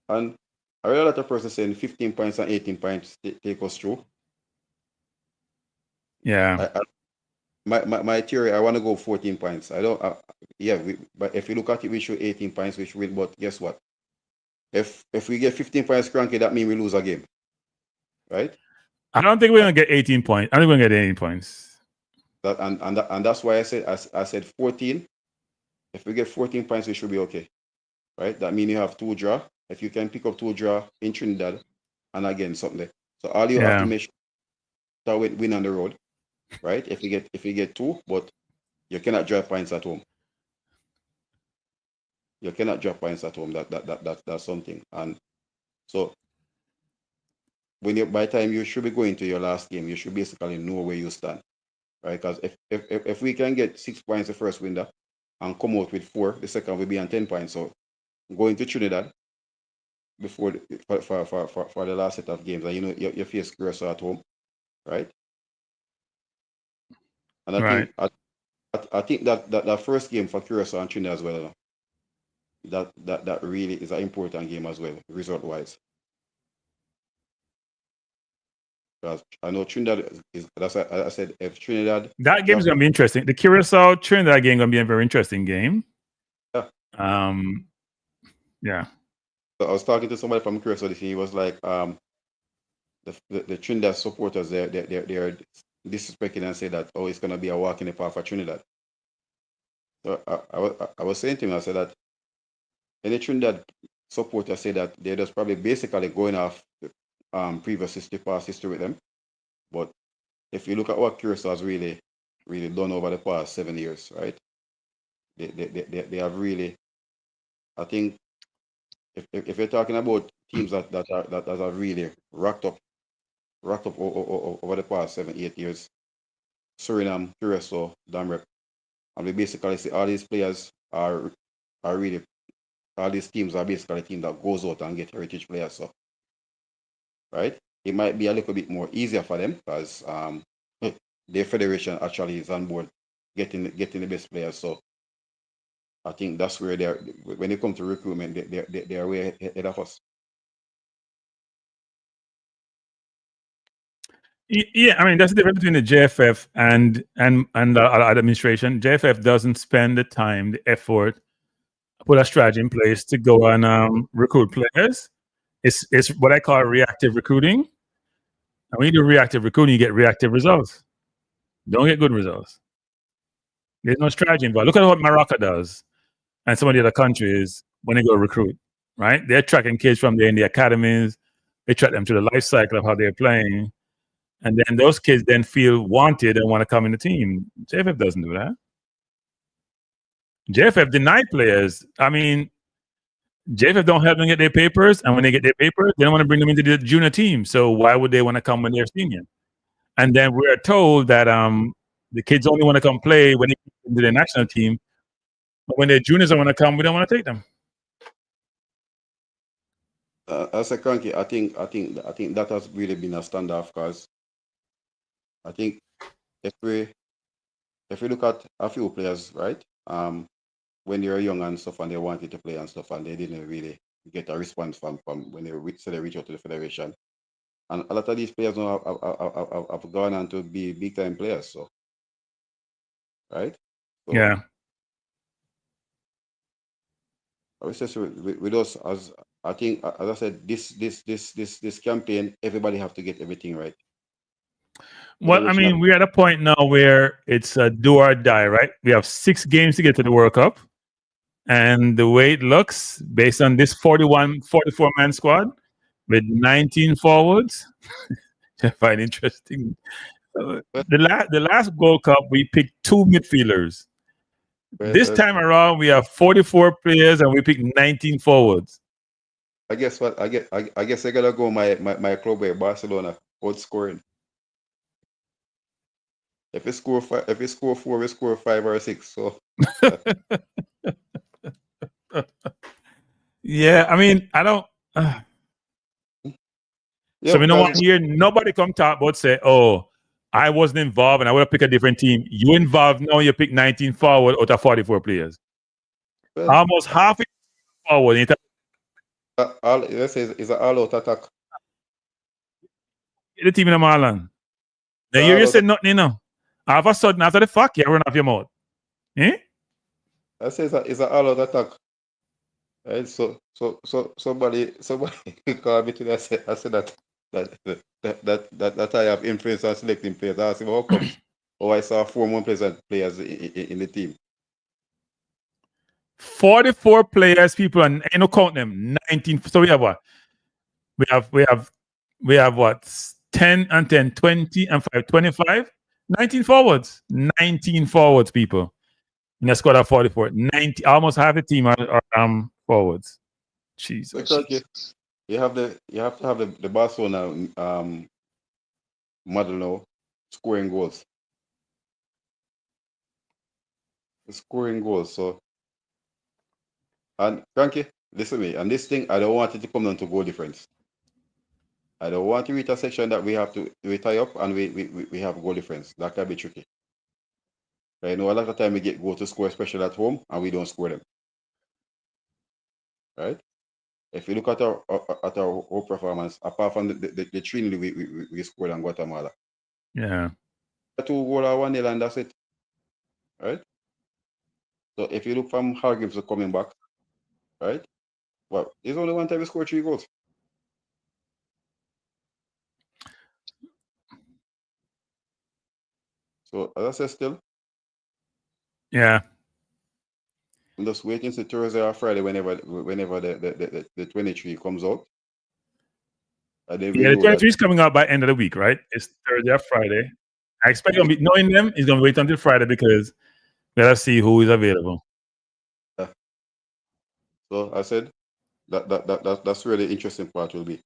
And I read a lot of persons saying 15 points and 18 points take us through. Yeah. My theory, I want to go 14 points. I don't. But if you look at it, we show 18 points, which win. But guess what? If we get 15 points cranky, that means we lose a game, right? I don't think we're gonna get 18 points. I think we're gonna get 18 points. And that's why I said 14. If we get 14 points, we should be okay, right? That means you have 2 draw. If you can pick up 2 draw in Trinidad, and again something there. So all you have to make sure that win on the road, right? If you get 2, but you cannot drop points at home. You cannot drop points at home. That's something. And so by the time you should be going to your last game, you should basically know where you stand, right? Because if we can get 6 points the first window and come out with 4, the second will be on 10 points. So going to Trinidad for the last set of games, and you know you face Curacao at home, right? And I think that first game for Curacao and Trinidad as well, that really is an important game as well, result wise. Because I know Trinidad that's why I said if Trinidad, that game is gonna be interesting. The Curacao Trinidad game gonna be a very interesting game. Yeah. Yeah. So I was talking to somebody from Curacao. He was like, the Trinidad supporters they're disrespecting and say that it's gonna be a walk in the park for Trinidad. So I was saying to him, I said that any Trinidad supporter say that they're just probably basically going off previous past history with them. But if you look at what Curacao has really done over the past 7 years, right? They have really, I think, if you're talking about teams that have really racked up over the past 7-8 years, Suriname, Curacao, Damrep, and we basically see all these players are really, all these teams are basically a team that goes out and get heritage players. So, right? It might be a little bit more easier for them because their federation actually is on board getting the best players. So I think that's where they're, when it comes to recruitment, they're way ahead of us. Yeah, I mean that's the difference between the JFF and the administration. JFF doesn't spend the time, the effort, put a strategy in place to go and recruit players. It's what I call reactive recruiting. And when you do reactive recruiting, you get reactive results. Don't get good results. There's no strategy involved. Look at what Morocco does and some of the other countries when they go recruit, right? They're tracking kids from in the academies. They track them through the life cycle of how they're playing. And then those kids then feel wanted and want to come in the team. JFF doesn't do that. JFF denied players. I mean, JFF don't help them get their papers, and when they get their papers, they don't want to bring them into the junior team. So why would they want to come when they're senior? And then we're told that the kids only want to come play when they get into the national team. But when they're juniors, don't want to come, we don't want to take them. As a cranky, I think that has really been a standoff, because I think if we look at a few players, right, when they were young and stuff, and they wanted to play and stuff, and they didn't really get a response from when they reach out to the federation, and a lot of these players now have gone on to be big time players, so right, so, Yeah. I was just with us, as I think, as I said, this campaign, everybody have to get everything right. Well, I mean, we're at a point now where it's a do or die, right? We have 6 games to get to the World Cup. And the way it looks, based on this 44-man squad with 19 forwards, I find interesting. The last World Cup, we picked 2 midfielders. This time around, we have 44 players and we picked 19 forwards. I guess what I guess I gotta go my club where Barcelona outscoring. If you score 4, we score 5 or 6. So yeah, I mean, I don't. yeah, So we don't want to hear nobody come talk about say, "Oh, I wasn't involved and I would have picked a different team." You involved now, you pick 19 forward out of 44 players. well, Almost half forward. let's say it's an all-out attack. The team in the Marlon. Then you just said nothing, you know. All of a sudden, after the fuck, you run off your mouth. Eh? I say it's an all-out attack. Right? So somebody called me today. I said that I have influence on selecting players. I asked him how come. Oh, I saw 4 more players in the team. 44 players, people, and I don't count them. 19. So we have what? We have what? 10 and 10, 20 and 5, 25. 19 forwards. 19 forwards, people. In a squad of 44. 90, almost half the team are forwards. Jesus. You have to have the Barcelona model now, scoring goals. Scoring goals. So, and Frankie, listen to me. And this thing, I don't want it to come down to goal difference. I don't want to reach a section that we have to tie up and we have goal difference. That can be tricky. I know a lot of time we get goal to score, especially at home, and we don't score them. Right? If you look at our whole performance, apart from the 3 we scored on Guatemala. Yeah. 2 goals or 1-0, and that's it. Right? So if you look from Hargreaves coming back, right? Well, there's only one time we scored 3 goals. So as I said, still. Yeah. I'm just waiting to Thursday or Friday whenever the 23 comes out. And then Yeah, the 23 is coming out by end of the week, right? It's Thursday or Friday. I expect knowing them, he's gonna wait until Friday because we gotta see who is available. Yeah. So I said that's where the interesting part will be.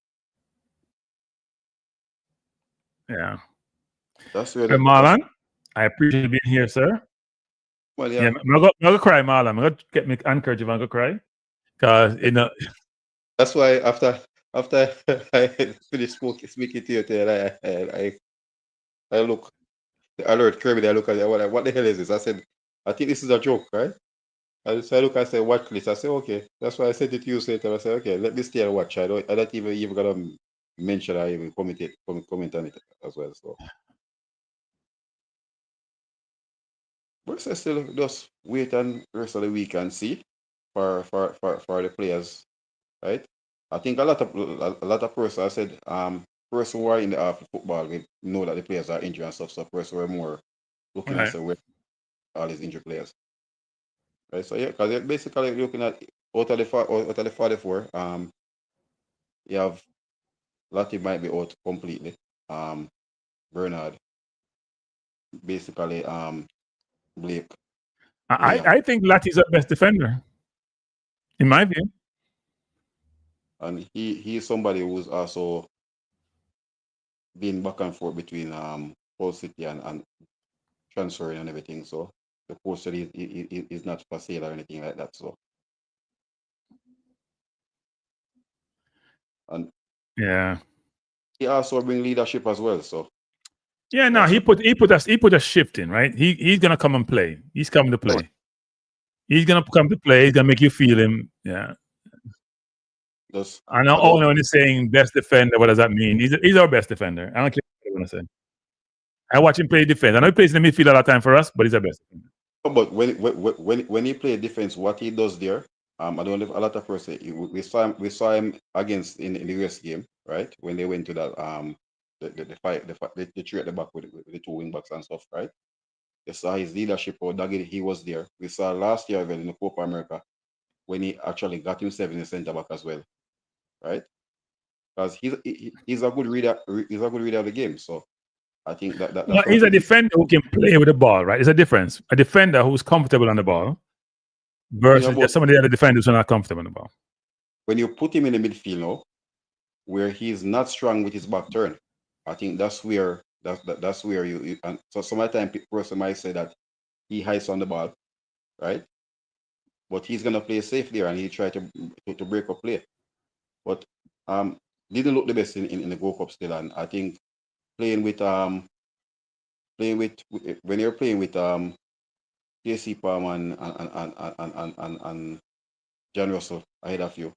Yeah. That's where Marlon, I appreciate you being here, sir. Well, yeah. I'm gonna cry, Marlon. I'm gonna get me encourage you, I'm gonna cry. Cause you know that's why after I finished speaking to you today, I look the alert Kirby, I look at it, what the hell is this? I said, I think this is a joke, right? I look, I say Watchlist. I say, okay. That's why I sent it to you later. I said, okay, let me stay and watch. I don't even gonna mention or even comment on it as well. So but still just wait and rest of the week and see for the players, right? I think a lot of persons, I said, person who are in the art of football, we know that the players are injured and stuff. So person who are more looking at where all these injured players. Right, so yeah, because you're basically looking at out of the 44, you have Lottie might be out completely. Bernard, basically, Blake. I think Lattie's our best defender, in my view. and he's somebody who's also been back and forth between Hull City and transferring and everything. So the coach said he's not for sale or anything like that. So and Yeah. he also bring leadership as well. So Yeah, no, he put a shift in, right? He's gonna come and play. He's coming to play. He's gonna come to play. He's gonna make you feel him. Yeah. I know. Oh no, when he's saying best defender, what does that mean? He's our best defender. I don't care what you want to say. I watch him play defense. I know he plays in the midfield a lot of time for us, but he's our best defender. But when he played defense, what he does there, I don't know if a lot of person we saw him against in the US game, right? When they went to that the fight the three at the back with the two wing backs and stuff, right? You saw his leadership or he was there. We saw last year in the Copa America when he actually got himself in the center back as well, right? Because he's a good reader. He's a good reader of the game. So I think that's he's a defender who can play with the ball, right? It's a difference. A defender who's comfortable on the ball versus some of the other defenders who are not comfortable on the ball. When you put him in the midfield now, where he's not strong with his back turn, I think that's where you and so some of the time person might say that he hides on the ball, right? But he's gonna play safe there and he try to break up play. But didn't look the best in the World Cup still, and I think playing with when you're playing with JC Palm and John Russell ahead of you,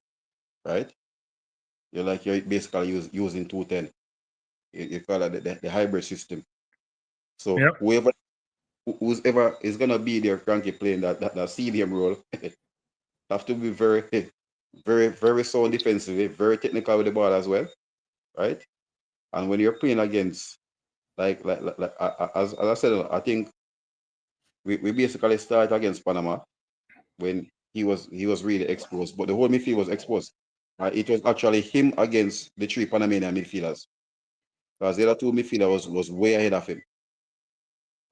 right? You're basically using 210. You call it the hybrid system. So who's ever is gonna be there cranky playing that CDM role have to be very, very, very sound defensively, very technical with the ball as well, right? And when you're playing against like as I said, I think we basically started against Panama when he was really exposed, but the whole midfield was exposed. It was actually him against the three Panamanian midfielders, because the other two midfielders was way ahead of him,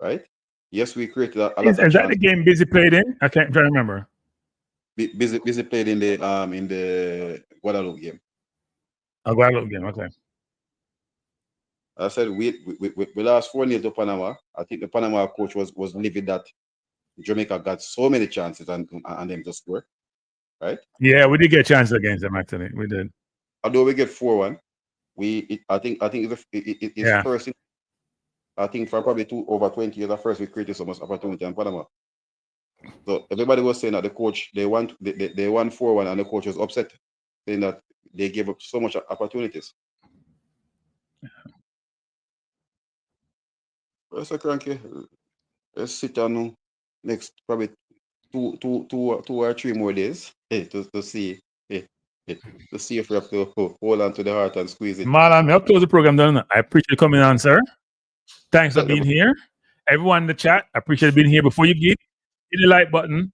right? Yes, we created a lot of Is that the game Busy played in? I can't remember. Busy played in the Guadalupe game. A Guadalupe game, okay. I said we lost 4-0 to Panama. I think the Panama coach was livid that Jamaica got so many chances and them to score, right? Yeah, we did get chances against them actually. We did. Although we get 4-1, I think it's first. I think for probably over 20 years, at first we created so much opportunity in Panama. So everybody was saying that the coach they won 4-1 and the coach was upset, saying that they gave up so much opportunities. So cranky. Let's sit down next probably two or three more days to see if we have to hold on to the heart and squeeze it. Marlon, I'll close the program down. I appreciate you coming on, sir. Thanks for being here. Everyone in the chat, I appreciate being here. Before you hit the like button,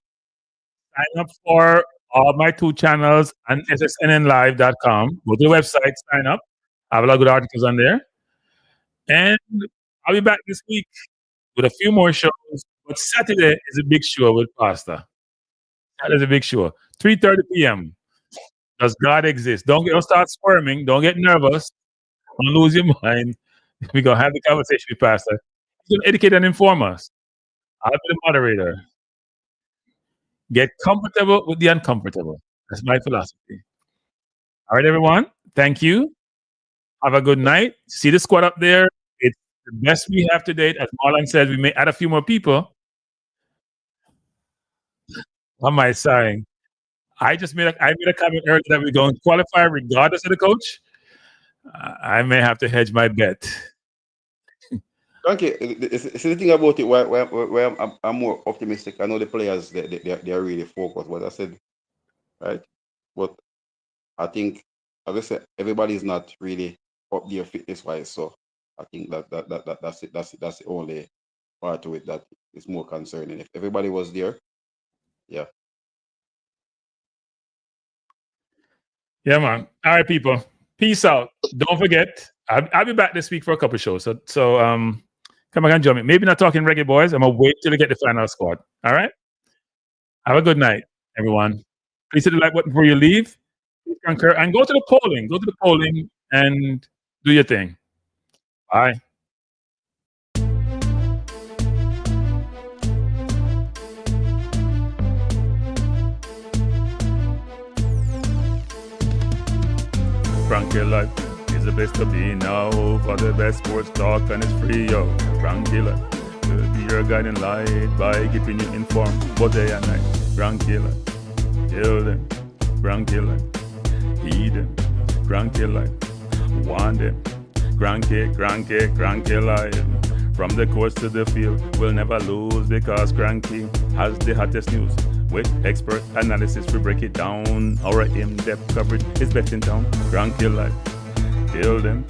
sign up for all my 2 channels on ssnnlive.com. Go to the website, sign up. I have a lot of good articles on there. And I'll be back this week with a few more shows. But Saturday is a big show with Pastor. That is a big show. 3:30 p.m. Does God exist? Don't start squirming. Don't get nervous. Don't lose your mind. We're going to have the conversation with Pastor. He's going to educate and inform us. I'll be the moderator. Get comfortable with the uncomfortable. That's my philosophy. All right, everyone. Thank you. Have a good night. See the squad up there. It's the best we have to date. As Marlon says, we may add a few more people. What am I saying? I made a comment earlier that we're going to qualify regardless of the coach. I may have to hedge my bet. Okay, it's the thing about it where I'm more optimistic. I know the players they are really focused. What I said, right? But I think, as I said, everybody's not really up there fitness wise. So I think that's it. That's the only part to it that is more concerning. If everybody was there, yeah. Yeah, man. All right, people. Peace out. Don't forget, I'll be back this week for a couple shows. So come back and join me. Maybe not talking Reggae Boyz. I'm gonna wait till I get the final squad. All right. Have a good night, everyone. Please hit the like button before you leave. Concur and go to the polling. Go to the polling and do your thing. Bye. Cranky Life is the best to be now. For the best sports talk and it's free, yo. Cranky Life will be your guiding light by keeping you informed both day and night. Cranky Life, tell them. Cranky Life, heed them. Cranky Life, want them. Cranky Life. From the courts to the field, we'll never lose because Cranky has the hottest news. With expert analysis, we break it down. Our in-depth coverage is best in town. Cranky Life, tell them.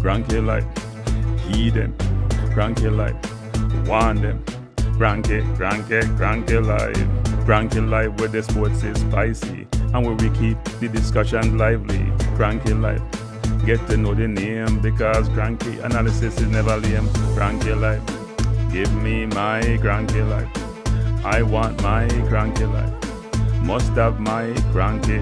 Cranky Life, heed them. Cranky Life, want them. Cranky Life. Cranky Life where the sports is spicy and where we keep the discussion lively. Cranky Life, get to know the name because Cranky analysis is never lame. Cranky Life, give me my Cranky Life. I want my Cranky Life. Must have my Cranky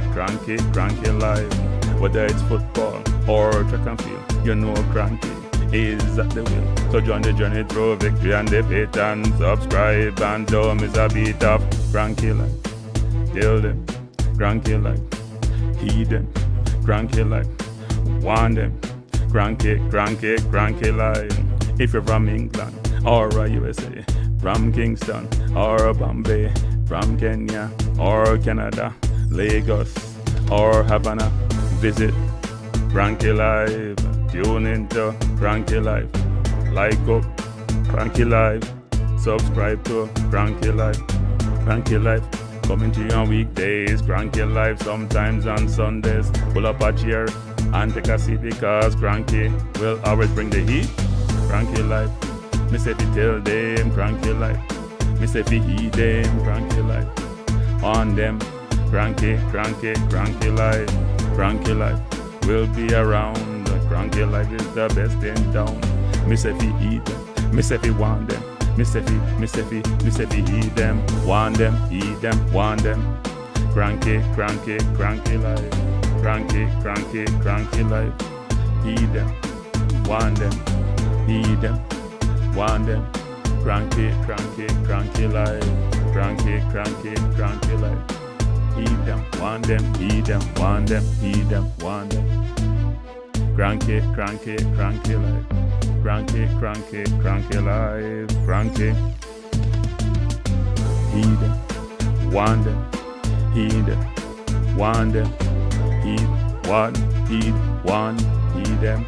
Life. Whether it's football or track and field, you know Cranky is at the wheel. So join the journey through victory and defeat and subscribe and don't miss a beat of Cranky Life. Tell them, Cranky Life. Heed them, Cranky Life. Want them, Cranky Life. If you're from England or USA, from Kingston or Bombay, from Kenya or Canada, Lagos or Havana, visit Cranky Life. Tune into Cranky Life. Like up Cranky Life. Subscribe to Cranky Life. Cranky Life coming to you on weekdays. Cranky Life sometimes on Sundays. Pull up a chair and take a seat because Cranky will always bring the heat. Cranky Life. Me say fi tell them Cranky Life. Me say fi heed them Cranky Life. On them Cranky Life. Cranky Life will be around. Cranky Life is the best in town. Me say fi heed them. Me say fi want them. Me say fi heed them. Want them, heed them, want them. Cranky Life. Cranky Life. Heed them. Want them. Heed them. Want them. Cranky Life. Cranky Life. Heed them. Want them. Heed them. Want them. Heed them. Want them. Cranky Life. Cranky Life. Cranky. Heed them. Want them. Heed them. Want them. Heed. Want. Heed. Want. Heed them.